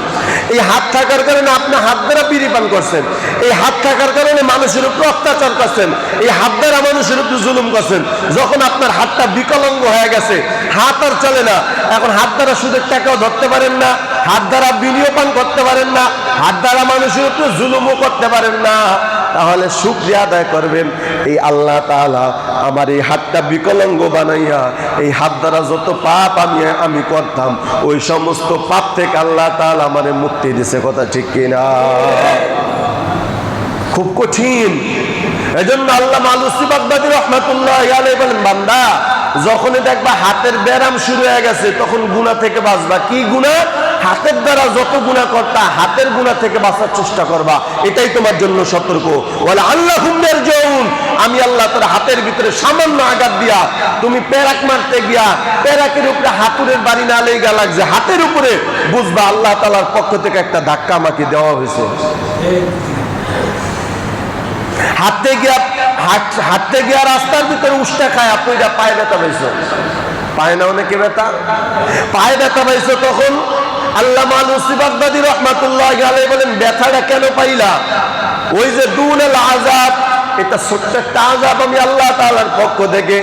এই হাত থাকার কারণে আপনি হাত দ্বারা বিড়ি পান করছেন, এই হাত থাকার কারণে মানুষের উপর অত্যাচার করছেন, এই হাত দ্বারা মানুষের উপর জুলুম করছেন। যখন আপনার হাতটা বিকলাঙ্গ হয়ে গেছে, হাত আর চলে না, এখন হাত দ্বারা সুদের টাকাও ধরতে পারেন না, হাত দ্বারা বিড়িও পান করতে পারেন না, হাত দ্বারা মানুষের উপর জুলুমও করতে পারেন না, তাহলে শুকরিয়া আদায় করবেন এই আল্লাহ তাআলা আমার এই হাতটা বিকলাঙ্গ বানাইয়া এই হাত দ্বারা যত পাপ আমি করতাম ওই সমস্ত পাপ থেকে আল্লাহ তাআলা আমারে মুক্তি দিয়েছে। কথা ঠিক কিনা? খুব কঠিন। এজন্য আল্লামা আলুসি বাগদাদী রাহমাতুল্লাহি আলাইহি বলেন, বান্দা যখনই দেখবা হাতের ব্যায়াম শুরু হয়ে গেছে তখন গুনাহ থেকে বাঁচবা। কি গুনাহ? হাতের দ্বারা যত গুনাহ করতা হাতের গুনাহ থেকে বাঁচার চেষ্টা করবা, এটাই তোমার জন্য সতর্ক। ওয়ালা আল্লাহুম ইয়ারজুন, আমি আল্লাহ তোর হাতের ভিতরে সামান্য আঘাত দিয়া তুমি পেরাক মারতে গিয়া পেরাকের উপরে হাতুড়ের বাড়ি না লেগে লাগছে হাতের উপরে, বুঝবা আল্লাহ তাআলার পক্ষ থেকে একটা ধাক্কা আমাকে দেওয়া হয়েছে। হাঁটতে গিয়া রাস্তার ভিতরে উষ্টা খায় আপনি এটা পায়ে ব্যথা পাইছো, পায় না অনেকে ব্যথা, পায়ে ব্যথা পাইছো, তখন আল্লামা আলুসি বাগদাদী রাহমাতুল্লাহি আলাইহি বলেন ব্যথাটা কেন পাইলা? ওই যে দুনাল আযাব, এটা ছোট্ট একটা আযাব আমি আল্লাহ তাআলার পক্ষ থেকে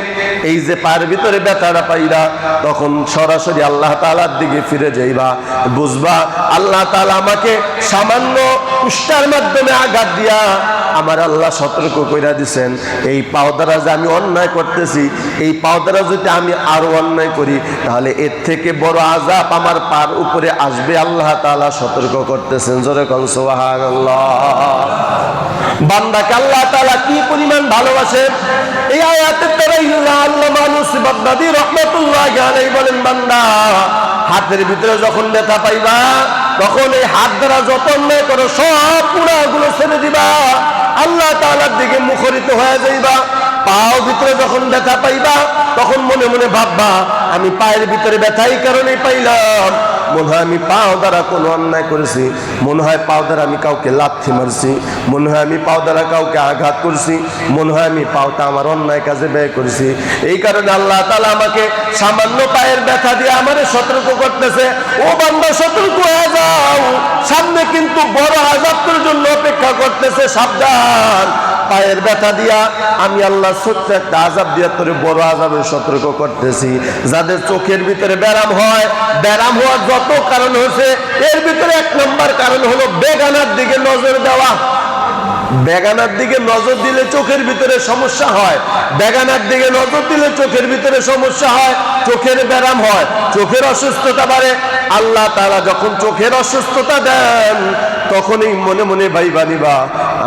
এই যে পায়ের ভিতরে ব্যথাটা পাইলা, তখন সরাসরি আল্লাহ তাআলার দিকে ফিরে যাইবা, বুঝবা আল্লাহ তাআলা আমাকে সামান্য উষ্টার মাধ্যমে আঘাত দিয়া আমার আল্লাহ সতর্ক কইরা দিছেন এই পাও দ্বারা যে আমি অন্যায় করতেছি, এই পাও দ্বারা যদি আমি আরো অন্যায় করি তাহলে এর থেকে বড় আযাব আমার পার উপরে আসবে। আল্লাহ তাআলা সতর্ক করতেছেন। জোরে কোন সুবহানাল্লাহ। বান্দাকে আল্লাহ তাআলা কি পরিমাণ ভালোবাসেন এই আয়াতের দ্বারাই আল্লামা আলুসি বাগদাদী রাহমাতুল্লাহি আলাইহি বলেন, বান্দা হাতের ভিতরে যখন ব্যথা পাইবা তখন এই হাত দ্বারা যত অন্যায় করো সব গুনাহগুলো ছেড়ে দিবা, আল্লাহ তাআলার দিকে মুখরিত হয়ে যাইবা। পাও ভিতরে যখন ব্যথা পাইবা তখন মনে মনে ভাববা আমি পায়ের ভিতরে ব্যথাই কারণে পাইলাম, মনে হয় আমি পাও দ্বারা কোনো অন্যায় করেছি, মনে হয় পাও দ্বারা আমি কাউকে লাথি মারছি, মনে হয় আমি পাও দ্বারা কাউকে আঘাত করছি, মনে হয় আমি পাওটা আমার অন্যায় কাজে ব্যয় করেছি। এই কারণে আল্লাহ তাআলা আমাকে সামান্য পায়ের ব্যথা দিয়ে আমারে সতর্ক করতেছে, ও বান্দা সতর্ক হয়ে যাও, সামনে কিন্তু বড় আযাবের জন্য অপেক্ষা করতেছে, সাবধান। পায়ের ব্যথা দিয়া আমি আল্লাহ ছোট্ট একটা আযাব দিয়া তোরে বড় আযাবের সতর্ক করতেছি। যাদের চোখের ভিতরে ব্যারাম হয়, ব্যারাম হওয়ার যত কারণ হয়েছে এর ভিতরে 1 নম্বর কারণ হলো বেগানার দিকে নজর দেওয়া। বেগানার দিকে নজর দিলে চোখের ভিতরে সমস্যা হয়, বেগানার দিকে নজর দিলে চোখের ভিতরে সমস্যা হয়, চোখের ব্যারাম হয়, চোখের অসুস্থতা বাড়ে। আল্লাহ তাআলা যখন চোখের অসুস্থতা দেন তখনই মনে মনে ভাইবা নিবা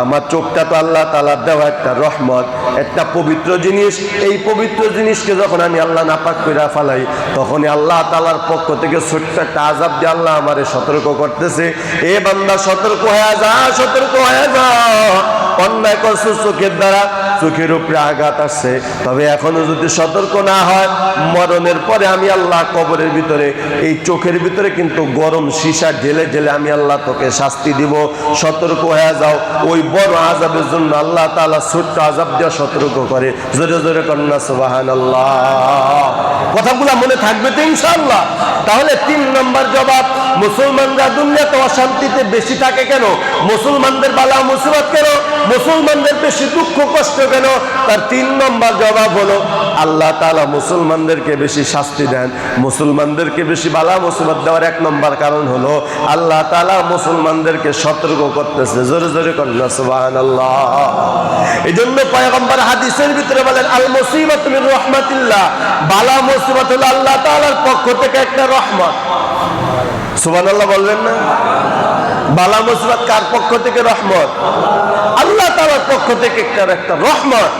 আমার চোখটা তো আল্লাহ তাআলার দেওয়া একটা রহমত, একটা পবিত্র জিনিস। এই পবিত্র জিনিসকে যখন আমি আল্লাহ নাপাক কইরা ফেলাই, তখনই আল্লাহ তাআলার পক্ষ থেকে ছোট্ট একটা আযাব দিয়ে আল্লাহ আমারে সতর্ক করতেছে, এ বান্দা সতর্ক হয়ে যা, সতর্ক হয়ে যা। অন্যায় করছো চোখের দ্বারা, চোখের উপরে আঘাত আসছে, তবে এখনো যদি সতর্ক না হয়, মরণের পরে আমি আল্লাহ কবরের ভিতরে এই চোখের ভিতরে কিন্তু গরম সীসা ঢেলে ঢেলে আমি আল্লাহ তোকে শাস্তি দিব। সতর্ক হয়ে যাও। ওই বড় আযাবের জন্য আল্লাহ তাআলা ছোট্ট আযাব দিয়ে সতর্ক করে। জোরে জোরে কন্যা সুবহানাল্লাহ। কথাগুলো মনে থাকবে তো ইনশাআল্লাহ? তাহলে 3 নম্বর জবাব, মুসলমানরা দুনিয়াতে অশান্তিতে বেশি থাকে কেন? মুসলমানদের বালা মুসিবত কেন? মুসলমানদের বেশি দুঃখ কষ্ট কেন? তার 3 নম্বর জবাব হলো আল্লাহ তাআলা মুসলমানদেরকে বেশি শাস্তি দেন, মুসলমানদেরকে বেশি বালা মুসিবত দেওয়ার 1 নম্বর কারণ হলো আল্লাহ তাআলা মুসলমানদেরকে সতর্ক করতেছে। জোরে জোরে কন্যা সুবহানাল্লাহ। এই জন্য পয়গম্বর হাদিসের ভিতরে বলেন, আল মুসিবাতু মির রাহমাতিল্লাহ, বালা মুসিবত হলো আল্লাহ তাআলার পক্ষ থেকে একটা রহমত। সুবহানাল্লাহ বলবেন না? বালা মুসিবত কার পক্ষ থেকে রহমত? আল্লাহ তাআলার পক্ষ থেকে একটা রহমত।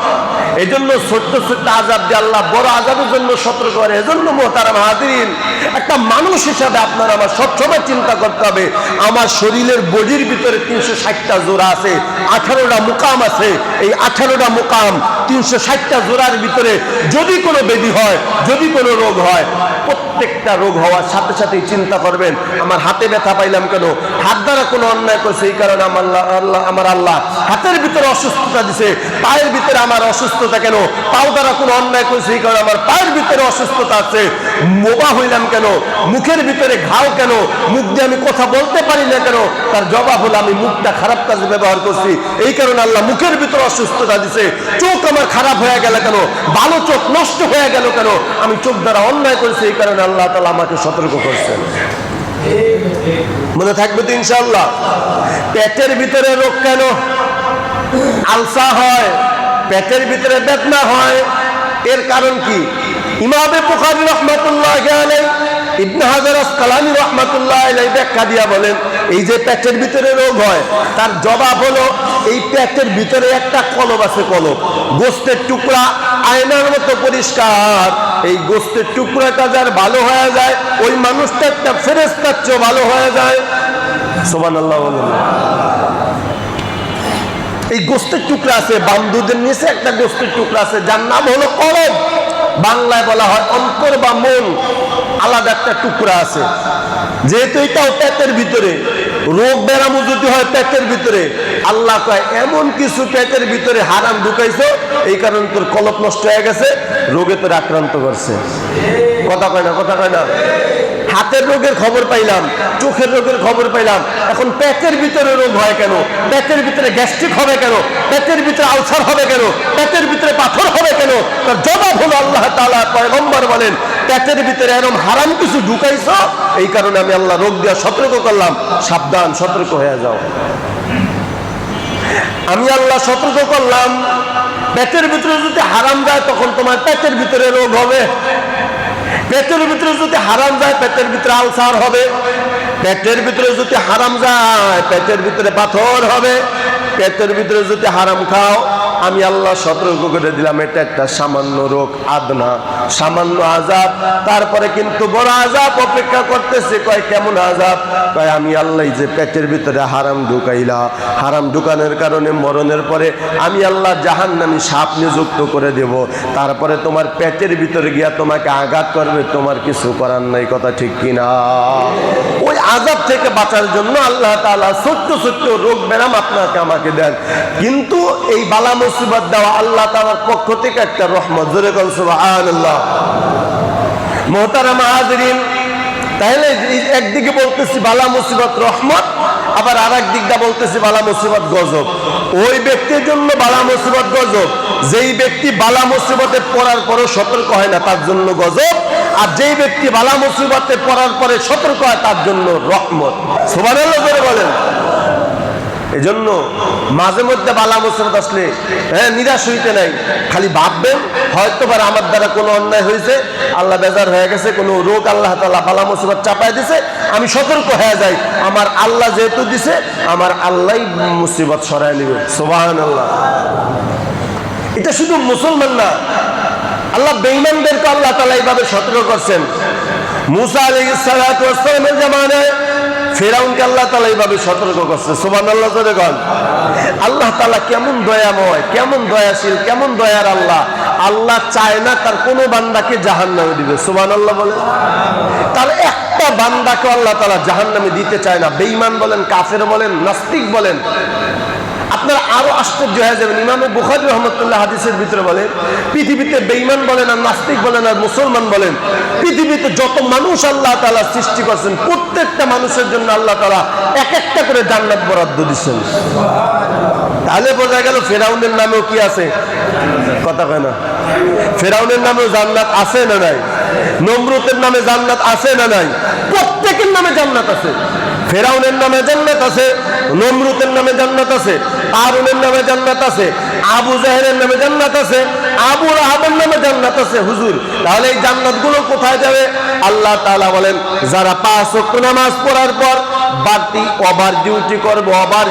এই জন্য ছোট্ট ছোট্ট আযাব দিয়ে আল্লাহ বড় আযাবের জন্য সতর্ক করে। এজন্য মুহতারাম হাজিরিন, একটা মানুষ হিসাবে আপনার আমার সবসময় চিন্তা করতে হবে, আমার শরীরের বডির ভিতরে 360টা জোড়া আছে, 18টা মুকাম আছে। এই 18টা মুকাম 360টা জোড়ার ভিতরে যদি কোনো ব্যাধি হয়, যদি কোনো রোগ হয়, প্রত্যেকটা রোগ হওয়ার সাথে সাথেই চিন্তা করবেন, আমার হাতে ব্যথা পাইলাম কেন? হাত দ্বারা কোনো অন্যায় করছে, এই কারণে আমার আল্লাহ হাতের ভিতরে অসুস্থতা দিছে। পায়ের ভিতরে আমার অসুস্থতা কেন? পাও দ্বারা কোনো অন্যায় করছে, এই কারণে আমার পায়ের ভিতরে অসুস্থতা আছে। মোবা হইলাম কেন? মুখের ভিতরে ঘাও কেন? মুখ দিয়ে আমি কথা বলতে পারি না কেন? তার জবাব হলো আমি মুখটা খারাপ কাজে ব্যবহার করছি, এই কারণে আল্লাহ মুখের ভিতরে অসুস্থতা দিছে। চোখ আমার খারাপ হয়ে গেল কেন? ভালো চোখ নষ্ট হয়ে গেল কেন? আমি চোখ দ্বারা অন্যায় করেছি, এই কারণে আল্লাহ তাআলা আমাকে সতর্ক করছেন। মনে থাকবে তো ইনশাআল্লাহ? পেটের ভিতরে রোগ কেন? আলসা হয়, পেটের ভিতরে বেদনা হয়, এর কারণ কি? ইমাম বুখারী রাহমাতুল্লাহি আলাইহি, ইবনে হাজার আসকালানী রাহমাতুল্লাহি আলাইহি ব্যাখ্যা দিয়া বলেন, এই যে পেটের ভিতরে রোগ হয়, তার জবাব হলো এই পেটের ভিতরে একটা কলব আছে। কলব, গোশতের টুকরা আয়নার মতো পরিষ্কার। এই গোশতের টুকরাটা যার ভালো হয়ে যায়, ওই মানুষটা একটা ফেরেশতার চেয়ে ভালো হয়ে যায়। সুবহানাল্লাহ বলেন। এই গোশতের টুকরা আছে, বান্দুদের নিচে একটা গোশতের টুকরা আছে, যার নাম হলো কলব। বাংলায় বলা হয় অন্তর বা মন। আলাদা একটা টুকরা আছে। যেহেতু এটাও পেটের ভিতরে, রোগ ব্যারাম যদি হয় পেটের ভিতরে, আল্লাহ কয় এমন কিছু পেটের ভিতরে হারাম ঢুকাইছো, এই কারণে তোর কলব নষ্ট হয়ে গেছে, রোগে তোর আক্রান্ত করছে। কথা কয় না? কথা কয় না? হাতের রোগের খবর পাইলাম, চোখের রোগের খবর পাইলাম, এখন পেটের ভিতরে রোগ হয় কেন? পেটের ভিতরে গ্যাস্ট্রিক হবে কেন? পেটের ভিতরে আলসার হবে কেন? পেটের ভিতরে পাথর হবে কেন? তার জবাব হলো আল্লাহ তাআলা পয়গম্বর বলেন, পেটের ভিতরে এরকম হারাম কিছু ঢুকাইছো, এই কারণে আমি আল্লাহ রোগ দিয়া সতর্ক করলাম, সাবধান, সতর্ক হয়ে যাও। আমি আল্লাহ সতর্ক করলাম, পেটের ভিতরে যদি হারাম যায় তখন তোমার পেটের ভিতরে রোগ হবে। পেটের ভিতরে যদি হারাম যায়, পেটের ভিতরে আলসার হবে। পেটের ভিতরে যদি হারাম যায়, পেটের ভিতরে পাথর হবে। পেটের ভিতরে যদি হারাম খাও, আমি আল্লাহ সতর্ক করে দিলাম, এটা একটা সামান্য রোগ, আদনা, সামান্য আযাব। তারপরে কিন্তু বড় আযাব অপেক্ষা করতেছে। কয় কেমন আযাব? কয় আমি আল্লাহ যে পেটের ভিতরে হারাম ঢুকাইলা, হারাম ঢুকানোর কারণে মরণের পরে আমি আল্লাহ জাহান্নামী সাপ নিযুক্ত করে দেব। তারপরে তোমার পেটের ভিতরে গিয়া তোমাকে আঘাত করবে, তোমার কিছু করার নাই। কথা ঠিক কিনা? ওই আযাব থেকে বাঁচার জন্য আল্লাহ তাআলা ছোট্ট ছোট্ট রোগ ব্যারাম আপনাকে আমাকে দেন। কিন্তু এই বালা মুসিবত দেওয়া আল্লাহ তাআলার পক্ষ থেকে একটা রহমত। জোরে বলেন সুবহানাল্লাহ। মুহতারাম হাজিরিন, তাহলে একদিকে বলতেছি বালা মুসিবত রহমত, আবার আর এক দিকটা বলতেছি বালা মুসিবত গজব। ওই ব্যক্তির জন্য বালা মুসিবত গজব, যেই ব্যক্তি বালা মুসিবতে পড়ার পরও সতর্ক হয় না, তার জন্য গজব। আর যেই ব্যক্তি বালা মুসিবতে পড়ার পরে সতর্ক হয়, তার জন্য রহমত। সুবহানাল্লাহ বলেন। এজন্য মাঝে মধ্যে বালা মুসিবত আসলে নিরাশ হইতে নাই, খালি ভাববেন হয়তো বা আমার দ্বারা কোনো অন্যায় হয়েছে, আল্লাহ বেজার হয়ে গেছে, কোনো রোগ আল্লাহ তাআলা বালা মুসিবত চাপায় দিছে, আমি সতর্ক হয়ে যাই, আমার আল্লাহ যেহেতু দিছে, আমার আল্লাহ মুসিবত সরায় নেবে। সুবহানাল্লাহ। এটা শুধু মুসলমান না, আল্লাহ বেঈমানদেরকে আল্লাহ তাআলা এইভাবে সতর্ক করছেন। মুসা আলাইহিস সালাতু ওয়াস সালামের জামানায় ফিরাউনকে আল্লাহ তাআলা এইভাবে সতর্ক করছে। সুবহানাল্লাহ জোরে বল। আল্লাহ তাআলা কেমন দয়াময়, কেমন দয়াশীল, কেমন দয়ার আল্লাহ। আল্লাহ চায় না তার কোনো বান্দাকে জাহান্নামে দিবে। সুবহানাল্লাহ বলে। তার একটা বান্দাকে আল্লাহ তাআলা জাহান্নামে দিতে চায় না। বেঈমান বলেন, কাফের বলেন, নাস্তিক বলেন। আপনারা আরো আশ্চর্য হয়ে যাবেন, ইমাম বুখারী রাহমাতুল্লাহ হাদিসের ভিতরে বলেন, পৃথিবীতে বেঈমান বলেন আর নাস্তিক বলেন আর মুসলমান বলেন, পৃথিবীতে যত মানুষ আল্লাহ তাআলা সৃষ্টি করেছেন, প্রত্যেকটা মানুষের জন্য আল্লাহ তাআলা এক একটা করে জান্নাত বরাদ্দ দিয়েছেন। তাহলে বোঝা গেল ফিরাউনের নামেও কি আছে? কথা কয় না? ফিরাউনের নামেও জান্নাত আছে না নাই? নমরুদের নামে জান্নাত আছে না নাই? প্রত্যেকের নামে জান্নাত আছে। ফিরাউনের নামে জান্নাত আছে, নমরুদের নামে জান্নাত আছে, কারুনের নামে জান্নাত আছে, আবু জাহেলের নামে জান্নাত আছে, আবু লাহাবের নামে জান্নাত আছে। হুজুর, তাহলে এই জান্নাতগুলো কোথায় যাবে? আল্লাহ তাআলা বলেন, যারা 5 ওয়াক্ত নামাজ পড়ার পর বাড়তি ওভার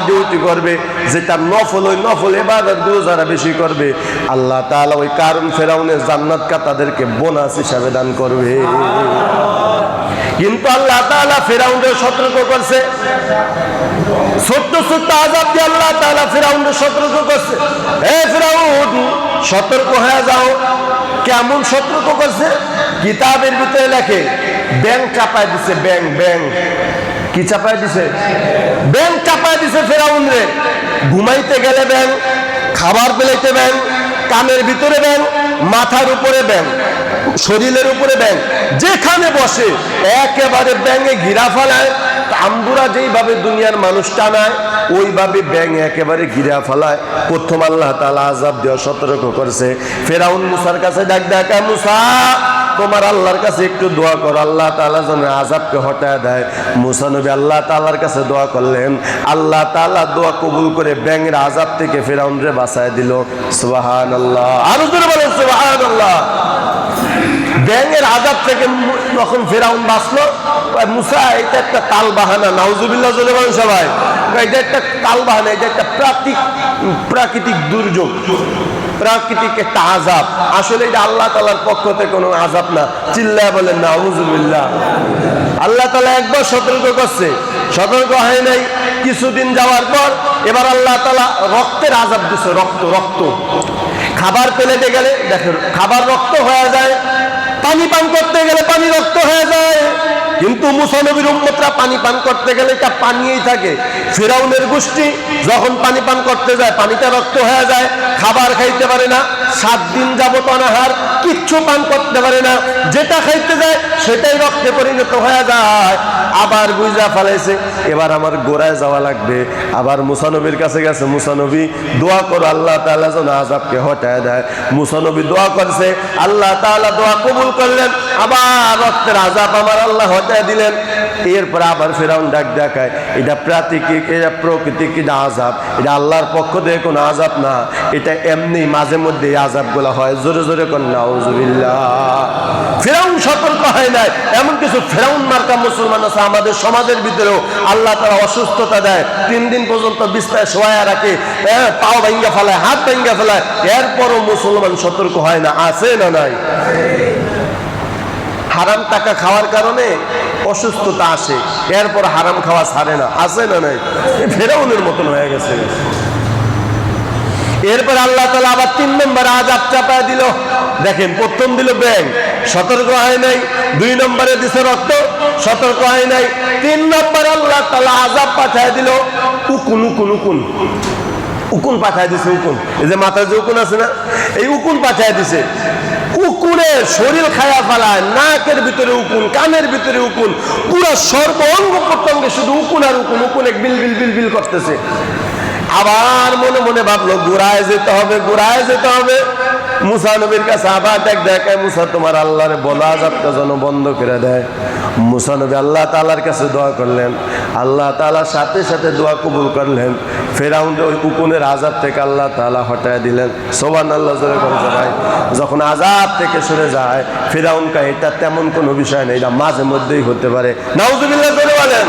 ডিউটি করবে, যেটা নফল, ওই নফল ইবাদতগুলো যারা বেশি করবে, আল্লাহ তাআলা ওই কারুন ফিরাউনের জান্নাতকে তাদেরকে বোনাস হিসাবে দান করবে। কিন্তু আল্লাহ তাআলা ফিরাউনকে সতর্ক করছে, ছোট্ট ছোট্ট আযাব দিয়ে আল্লাহ তাআলা ফিরাউনকে সতর্ক করছে, হে ফিরাউন সতর্ক হয়ে যাও। কেমন সতর্ক করছে? কিতাবের ভিতরে লেখে, ব্যাং চাপায় দিছে, ব্যাং কি চাপায় দিছে? ব্যাং চাপায় দিছে ফিরাউন রে। ঘুমাইতে গেলে ব্যাং, খাবার পেলাইতে ব্যাং, কানের ভিতরে ব্যাং, মাথার উপরে ব্যাং, শরীরের উপরে ব্যাং, যেখানে বসে একেবারে ব্যাঙে ঘিরা ফেলায়। আমরা যেইভাবে দুনিয়ার মানুষ টানায়, ওইভাবে ব্যাঙ একেবারে ঘিরা ফেলায়। প্রথম আল্লাহ তাআলা আযাব দিয়ে সতর্ক করছে। ফিরাউন মুসার কাছে ডাক ডাকা, মুসা তোমার আল্লাহর কাছে একটু দোয়া করো, আল্লাহ তাআলা যেন আযাবকে হটায় দেয়। মুসা নবী আল্লাহ তাআলার কাছে দোয়া করলেন, আল্লাহ তাআলা দোয়া কবুল করে ব্যাঙের আযাব থেকে ফিরাউনরে বাঁচায় দিল। সুবহানাল্লাহ। আরো জোরে বলেন সুবহানাল্লাহ। ব্যাঙের আযাব থেকে তখন ফিরাউন বাঁচলো। মুসা, এটা একটা তাল বাহানা। নাউজুবিল্লাহ জোরে বলেন সবাই। এটা একটা তাল বাহানা, এটা একটা প্রাকৃতিক দুর্যোগ, প্রাকৃতিক একটা আযাব। আসলে এটা আল্লাহ তাআলার পক্ষ থেকে কোনো আযাব না। চিল্লায় বলেন নাউজুবিল্লাহ। আল্লাহ তাআলা একবার সতর্ক করছে, সতর্ক হয় নাই। কিছুদিন যাওয়ার পর এবার আল্লাহ তাআলা রক্তের আযাব দিচ্ছে। রক্ত খাবার পেলেতে গেলে দেখো খাবার রক্ত হয়ে যায়, পানি পান করতে গেলে পানি রক্ত হয়ে যায়। কিন্তু মুসা নবীর উম্মতরা পানি পান করতে গেলে এটা পানিই থাকে। ফিরাউনের গোষ্ঠী যখন পানি পান করতে যায়, পানিটা রক্ত হয়ে যায়। খাবার খাইতে পারে না, 7 দিন যাবত অনাহার, কিচ্ছু পান করতে পারে না। যেটা খাইতে যায় সেটাই রক্তে পরিণত হয়ে যায়। আবার বুঝা ফেলাইছে, এবার আমার গোড়ায় যাওয়া লাগবে। আবার মুসা নবীর কাছে গেছে, মুসা নবী দোয়া করো আল্লাহ তাআলা যেন আযাবকে হটায় দেয়। মুসা নবী দোয়া করছে, আল্লাহ তাআলা দোয়া কবুল করলেন। আবার রক্তের আযাব আমার আল্লাহ হটায় দিলেন। এরপর আবার ফিরাউন ডাক দেখায়, এটা প্রকৃতিক এটা আযাব, এটা আল্লাহর পক্ষ থেকে কোনো আযাব না, এটা এমনি মাঝে মধ্যে এই আযাবগুলো হয়। জোরে জোরে কোন নাউজুবিল্লাহ। ফিরাউন সতর্ক হয় নাই। এমন কিছু ফিরাউন মার্কা মুসলমান আছে আমাদের সমাজের ভিতরেও। আল্লাহ তাআলা অসুস্থতা দেয়, 3 দিন পর্যন্ত বিছানায় শোয়া রাখে, পাও ভাঙ্গা ফেলায়, হাত ভাঙ্গা ফেলায়, এরপরও মুসলমান সতর্ক হয় না। আছে না নাই? হারাম টাকা খাওয়ার কারণে অসুস্থতা আসে, এরপর হারাম খাওয়া ছাড়ে না। আছে না নাই? ফিরাউনের মতন হয়ে গেছে। এরপর আল্লাহ তাআলা আবার 3 নম্বর আযাব চাপায় দিল। দেখেন, প্রথম দিল ব্যাঙ, সতর্ক হয় নাই। 2 নম্বরে দিছে রক্ত, সতর্ক হয় নাই। 3 নম্বর আল্লাহ তাআলা আযাব পাঠায় দিল উকুন পাঠায় দিছে। উকুন, এই যে মাথায় যে উকুন আছে না, এই উকুন পাঠায় দিছে। উকুনের শরীর খায়া ফেলায়, নাকের ভিতরে উকুন, কানের ভিতরে উকুন, পুরো সর্ব অঙ্গ প্রত্যঙ্গে শুধু উকুন আর উকুন। উকুন এক বিল বিল বিল বিল করতেছে। আবার মনে মনে ভাবলো গোড়ায় যেতে হবে। মুসা নবীর কাছে আবার দেখায়, মুসা তোমার আল্লাহরে বলা আযাবটা যেন বন্ধ করে দেয়। মুসা নবী আল্লাহ তাআলার কাছে দোয়া করলেন, আল্লাহ তাআলা সাথে সাথে দোয়া কবুল করলেন। ফেরাউন ওই উকুনের আযাব থেকে আল্লাহ তাআলা হটায় দিলেন। সুবহানাল্লাহ জোরে করে ভাই। যখন আযাব থেকে সরে যায় ফেরাউন কা এটা তেমন কোনো বিষয় নেই, এটা মাঝে মধ্যেই হতে পারে। নাউজুবিল্লাহ জোরে বলেন।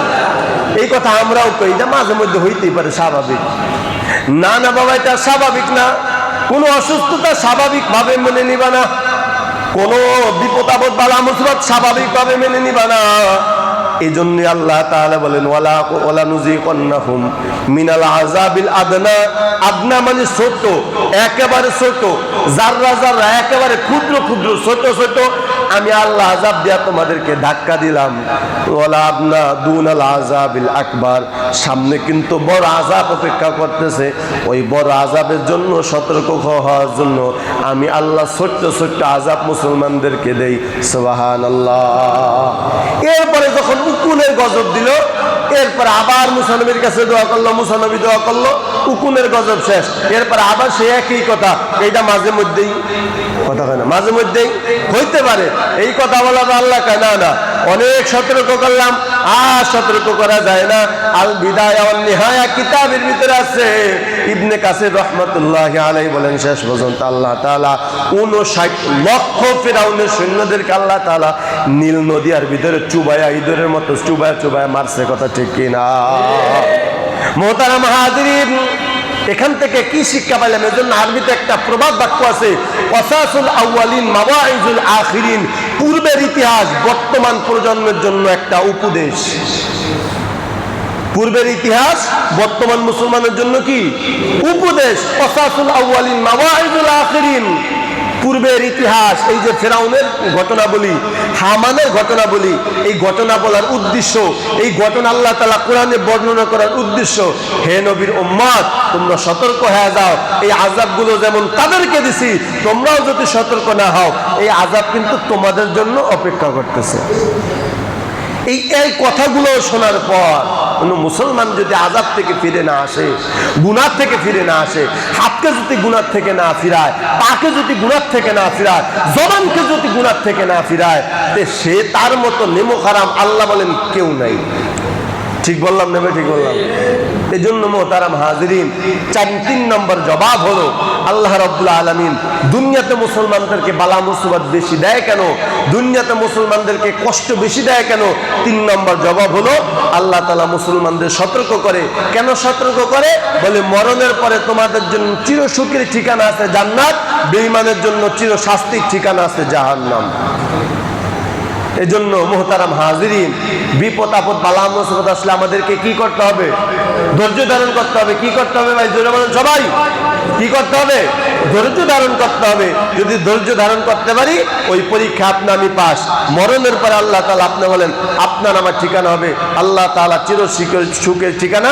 এই কথা আমরাও কই, এটা মাঝে মধ্যে হইতেই পারে, স্বাভাবিক। না না বাবা, এটা স্বাভাবিক না। কোনো অসুস্থতা স্বাভাবিকভাবে মেনে নিবা না, কোনো বিপদ আপদ বালা মুসিবত স্বাভাবিকভাবে মেনে নিবা না। এই জন্য আল্লাহ তাআলা বলেন ওয়ালা নুযিকান্নাহুম মিনাল আযাবিল আদনা। আদনা মানে ছোট, একেবারে ছোট, জাররা জাররা, একেবারে ক্ষুদ্র ক্ষুদ্র, ছোট ছোট। আমি আল্লাহ আযাব দিয়া তোমাদেরকে ধাক্কা দিলাম। ওয়ালা আদনা দুনাল আযাবিল আকবার। সামনে কিন্তু বড় আযাব অপেক্ষা করতেছে। ওই বড় আযাবের জন্য সতর্ক হওয়ার জন্য আমি আল্লাহ ছোট্ট ছোট্ট আযাব মুসলমানদেরকে দেই। সুবহানাল্লাহ। এরপরে যখন উকুনের গজব দিল, এরপর আবার মুসা নবীর কাছে দোয়া করলো, মুসা নবী দোয়া করলো, উকুনের গজব শেষ। এরপর আবার সে একই কথা, এইটা মাঝে মধ্যেই কথা হয় না, মাঝে মধ্যেই হইতে পারে। এই কথা বলা তো আল্লাহ কয় না না, অনেক সতর্ক করলাম, আর সতর্ক করা যায় না। আল বিদায়া ওয়ান নিহায়া কিতাবের ভিতরে আছে। ইবনে কাসির রাহমাতুল্লাহি আলাইহি বলেন শেষ পর্যন্ত আল্লাহ তাআলা 59 লক্ষ ফিরাউনের সৈন্যদেরকে আল্লাহ তাআলা নীল নদীর ভিতরে চুবায়া, ইঁদুরের মতো চুবায়া চুবায়া মারছে। কথা ঠিক কিনা? মুহতারাম হাজিরিন, এখান থেকে কি শিক্ষা পাইলাম? এর জন্য আরবিতে একটা প্রবাদ বাক্য আছে, কসাসুল আউয়ালিন মাওয়াইজুল আখিরিন। পূর্বের ইতিহাস বর্তমান প্রজন্মের জন্য একটা উপদেশ। পূর্বের ইতিহাস বর্তমান মুসলমানের জন্য কি উপদেশ? কসাসুল আউয়ালিন মাওয়াইজুল আখিরিন। পূর্বের ইতিহাস, এই যে ফেরাউনের ঘটনা বলি, হামানের ঘটনা বলি, এই ঘটনা বলার উদ্দেশ্য, এই ঘটনা আল্লাহ তাআলা কোরআনে বর্ণনা করার উদ্দেশ্য, হে নবীর উম্মত তোমরা সতর্ক হয়ে যাও। এই আযাবগুলো যেমন তাদেরকে দিছি, তোমরাও যদি সতর্ক না হও, এই আযাব কিন্তু তোমাদের জন্য অপেক্ষা করতেছে। এই কথাগুলো শোনার পর কোনো মুসলমান যদি আযাব থেকে ফিরে না আসে, গুনাহ থেকে ফিরে না আসে, হাতকে যদি গুনাহ থেকে না ফিরায়, পাকে যদি গুনাহ থেকে না ফিরায়, জবানকে যদি গুনাহ থেকে না ফিরায়, সে তার মতো নেমো হারাম আল্লাহ বলেন কেউ নাই। ঠিক বললাম না? ঠিক বললাম। এই জন্য মুহতারাম হাজিরিন, 3 নম্বর জবাব হলো আল্লাহ রাব্বুল আলামিন দুনিয়াতে মুসলমানদেরকে বালা মুসিবত বেশি দেয় কেন, দুনিয়াতে মুসলমানদেরকে কষ্ট বেশি দেয় কেন? 3 নম্বর জবাব হলো আল্লাহ তাআলা মুসলমানদের সতর্ক করে। কেন সতর্ক করে? বলে মরণের পরে তোমাদের জন্য চির সুখের ঠিকানা আছে জান্নাত, বেঈমানের জন্য চির শাস্তির ঠিকানা আছে জাহান্নাম। এজন্য মুহতারাম হাজিরিন, বিপদ আপদ বালা মুসিবত আসলে আমাদেরকে কি করতে হবে? ধৈর্য ধারণ করতে হবে। কি করতে হবে ভাই? জোরে বলেন সবাই, কি করতে হবে? ধৈর্য ধারণ করতে হবে। যদি ধৈর্য ধারণ করতে পারি, ওই পরীক্ষা আপনি আমি পাস। মরণের পরে আল্লাহ তাআলা আপনি বলেন আপনার আমার ঠিকানা হবে আল্লাহ তাআলা চির সুখের ঠিকানা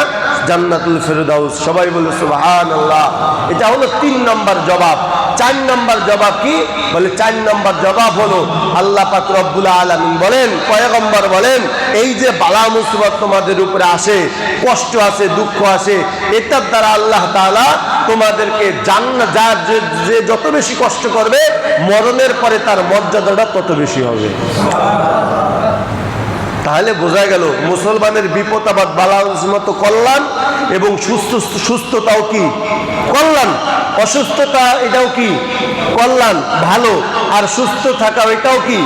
জান্নাতুল ফেরদাউস। সবাই বলে সুবহানাল্লাহ। এটা হলো 3 নম্বর জবাব। 4 নম্বর জবাব কি? বলে 4 নম্বর জবাব হলো আল্লাহ পাক রব্বুল আলামিন বলেন, পয়গম্বর বলেন, এই যে বালা মুসিবত তোমাদের উপরে আসে, কষ্ট আসে, দুঃখ আসে, এটার দ্বারা আল্লাহ তাআলা তোমাদেরকে জান্নাত, যে যত বেশি কষ্ট করবে মরণের পরে তার মর্যাদাটা তত বেশি হবে। তাহলে বোঝা গেল মুসলমানের বিপদ আপদ বালা মুসিবত কল্যাণ, এবং সুস্থতাও কি কল্যাণ, অসুস্থতা এটাও কি কল্যাণ, ভালো। আর সুস্থ থাকা এটাও কি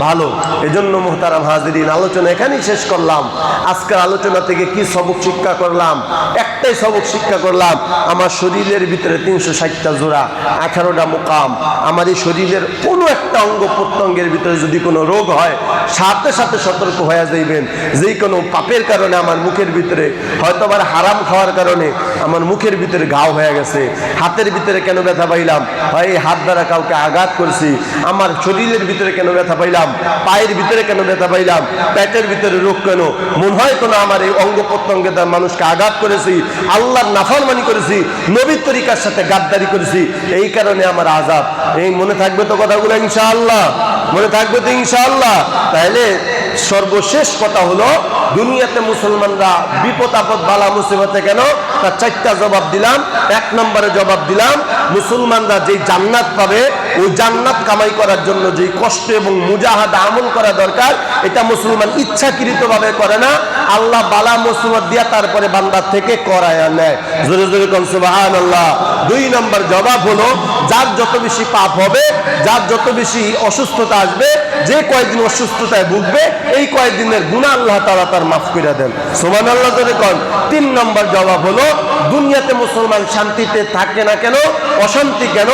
ভালো। এজন্য মুহতারাম হাজিরিন, আলোচনা এখানেই শেষ করলাম। আজকের আলোচনা থেকে কি সবক শিক্ষা করলাম? একটাই সবক শিক্ষা করলাম, আমার শরীরের ভিতরে 360টা জোড়া, 18টা মুকাম। আমার এই শরীরের কোনো একটা অঙ্গ প্রত্যঙ্গের ভিতরে যদি কোনো রোগ হয়, সাথে সাথে সতর্ক হয়ে যাইবেন। যে কোনো পাপের কারণে আমার মুখের ভিতরে, হয়তো আবার হারাম খাওয়ার কারণে আমার মুখের ভিতরে ঘাও হয়ে গেছে, হাতের ভিতরে কেন ব্যথা পাইলাম, হয় এই হাত দ্বারা কাউকে আঘাত করছি। আমার শরীরের ভিতরে কেন ব্যথা পাইলাম, পায়ের ভিতরে কেন ব্যথা পাইলাম, পেটের ভিতরে রোগ কেন, মনে হয় কোনো আমার এই অঙ্গ প্রত্যঙ্গে তার মানুষকে আঘাত করেছি, আল্লাহর নাফরমানি করেছি, নবীর তরিকার সাথে গাদ্দারি করেছি, এই কারণে আমার আযাব। এই মনে থাকবে তো কথাগুলো ইনশাআল্লাহ? মনে থাকবে তো ইনশাআল্লাহ? তাহলে সর্বশেষ কথা হলো, দুনিয়াতে মুসলমানরা বিপদ আপদ বালা মুসিবতে কেন তার 4টা জবাব দিলাম। 1 নম্বরে জবাব দিলাম, মুসলমানরা যে জান্নাত পাবে ওই জান্নাত কামাই করার জন্য যে কষ্ট এবং মুজাহাদা আমল করা দরকার, এটা মুসলমান ইচ্ছাকৃতভাবে করে না, আল্লাহ বালা মুসিবত দিয়া তারপরে বান্দার থেকে করায়া নেয়। জোরে জোরে কোন সুবহানাল্লাহ। 2 নম্বর জবাব হলো, যার যত বেশি পাপ হবে, যার যত বেশি অসুস্থতা আসবে, যে কয়েকদিন অসুস্থতায় ভুগবে, এই কয়েকদিনের গুনাহ আল্লাহ তাআলা তার মাফ করে দেন। সুবহানাল্লাহ জোরে কোন। 3 নম্বর জবাব হলো, দুনিয়াতে মুসলমান শান্তিতে থাকে না কেন, অশান্তি কেন,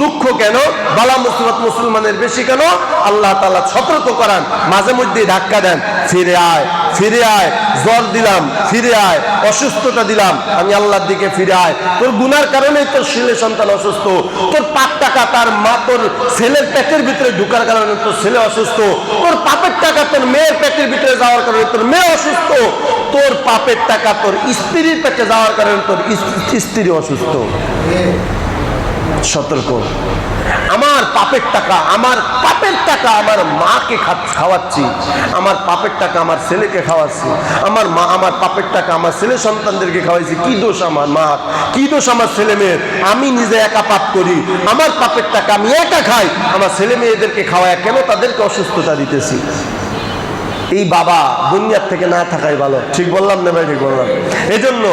দুঃখ কেন, বালা মুসিবত মুসলমানের বেশি কেন, আল্লাহ তাআলা সতর্ক করান, মাঝে মধ্যে ধাক্কা দেন, ফিরে আয়, ফিরে আয়, জ্বর দিলাম, ফিরে আয়, অসুস্থতা দিলাম, আমি আল্লাহর দিকে ফিরে আয়। তোর গুনার কারণে তোর ছেলে সন্তান অসুস্থ, তোর পাপ টাকা তার মা তোর ছেলের পেটের ভিতরে ঢুকার কারণে তোর ছেলে অসুস্থ, তোর পাপের টাকা তোর মেয়ের পেটের ভিতরে যাওয়ার কারণে তোর মেয়ে অসুস্থ, তোর পাপের টাকা তোর স্ত্রীর পেটে যাওয়ার কারণে তোর স্ত্রী অসুস্থ। সতর্ক। আমার পাপের টাকা, আমার পাপের টাকা আমার মাকে খাওয়াচ্ছি, আমার পাপের টাকা আমার ছেলেকে খাওয়াচ্ছি, আমার মা, আমার পাপের টাকা আমার ছেলে সন্তানদেরকে খাওয়াইছি, কি দোষ আমার মা, কি দোষ আমার ছেলে মেয়ের? আমি নিজে একা পাপ করি, আমার পাপের টাকা আমি একা খাই, আমার ছেলে মেয়েদেরকে খাওয়ায় কেন তাদেরকে অসুস্থতা দিতেছি? এই বাবা দুনিয়ার থেকে না থাকাই ভালো। ঠিক বললাম না ভাই? ঠিক বললাম। এই জন্য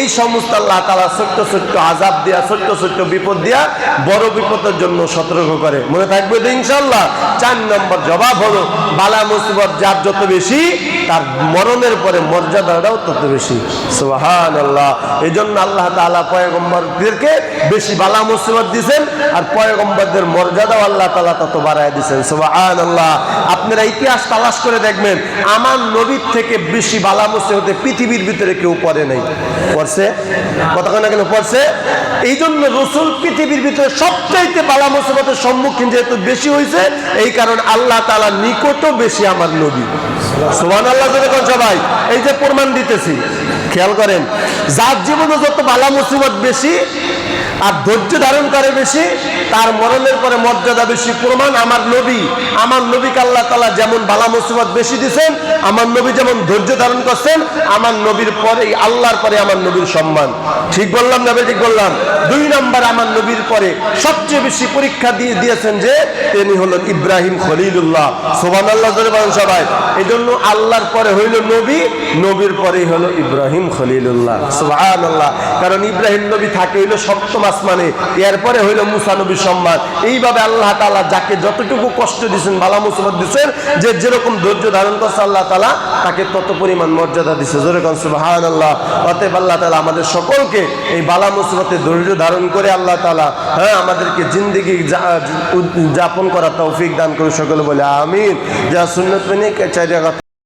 এই সমস্ত আল্লাহ তাআলা ছোট্ট ছোট্ট আযাব দিয়া, ছোট্ট ছোট্ট বিপদ দিয়া বড় বিপদের জন্য সতর্ক করে। মনে থাকবে তো ইনশাআল্লাহ। 4 নম্বর জবাব হলো, বালা মুসিবত যার যত বেশি, তার মরণের পরে মর্যাদাটাও তত বেশি। সুবহানাল্লাহ। এই জন্য আল্লাহ তাআলা পয়গম্বরদেরকে বেশি বালা মুসিবত দিয়েছেন, আর পয়গম্বরদের মর্যাদাও আল্লাহ তাআলা তত বাড়ায় দিয়েছেন। সুবহানাল্লাহ। আপনারা ইতিহাস তালাশ করে দেখবেন, আমার নবীর থেকে বেশি বালা মুসিবতে পৃথিবীর ভিতরে কেউ পড়ে নাই। পড়ছে? কতক্ষণ না কেন পড়ছে? এই জন্য রাসূল পৃথিবীর ভিতরে সবচাইতে বালা মুসিবতের সম্মুখীন যেহেতু বেশি হয়েছে, এই কারণ আল্লাহ তাআলার নিকটও বেশি আমার নবী। সুবহানাল্লাহ যখন সবাই এই যে প্রমাণ দিতেছি, খেয়াল করেন, যার জীবনে যত বালা মুসিবত বেশি আর ধৈর্য ধারণ করে বেশি, তার মরণের পরে মর্যাদা বেশি। প্রমাণ আমার নবী। আমার নবীকে আল্লাহ তাআলা যেমন বালা মুসিবত বেশি দিয়েছেন, আমার নবী যেমন ধৈর্য ধারণ করছেন, আমার নবীর পরে, আল্লাহর পরে আমার নবীর সম্মান। ঠিক বললাম না? ঠিক বললাম। 2 নম্বর আমার নবীর পরে সবচেয়ে বেশি পরীক্ষা দিয়েছেন যে তিনি হলেন ইব্রাহিম খলিলুল্লাহ। সুবহানাল্লাহ জোরে বলেন সবাই। এই জন্য আল্লাহর পরে হইল নবী, নবীর পরেই হলো ইব্রাহিম খলিলুল্লাহ। সুবহানাল্লাহ। কারণ ইব্রাহিম নবী থাকে হইল 7ম আসমানে, এরপরে হইল মুসা নবীর সম্মান। এইভাবে আল্লাহ তাআলা যাকে যতটুকু কষ্ট দিয়েছেন, বালা মুসিবত দিয়েছেন, যে যেরকম ধৈর্য ধারণ করছে আল্লাহ তাআলা তাকে তত পরিমাণ মর্যাদা দিয়েছে। জোরে কোন সুবহানাল্লাহ। অতএব আল্লাহ তাআলা আমাদের সকলকে এই বালা মুসিবতে ধৈর্য ধারণ করে আল্লাহ তাআলা আমাদেরকে জিন্দেগি যাপন করার তৌফিক দান করে। সকলে বলে আমিন। যা সুন্নত মেনে চাই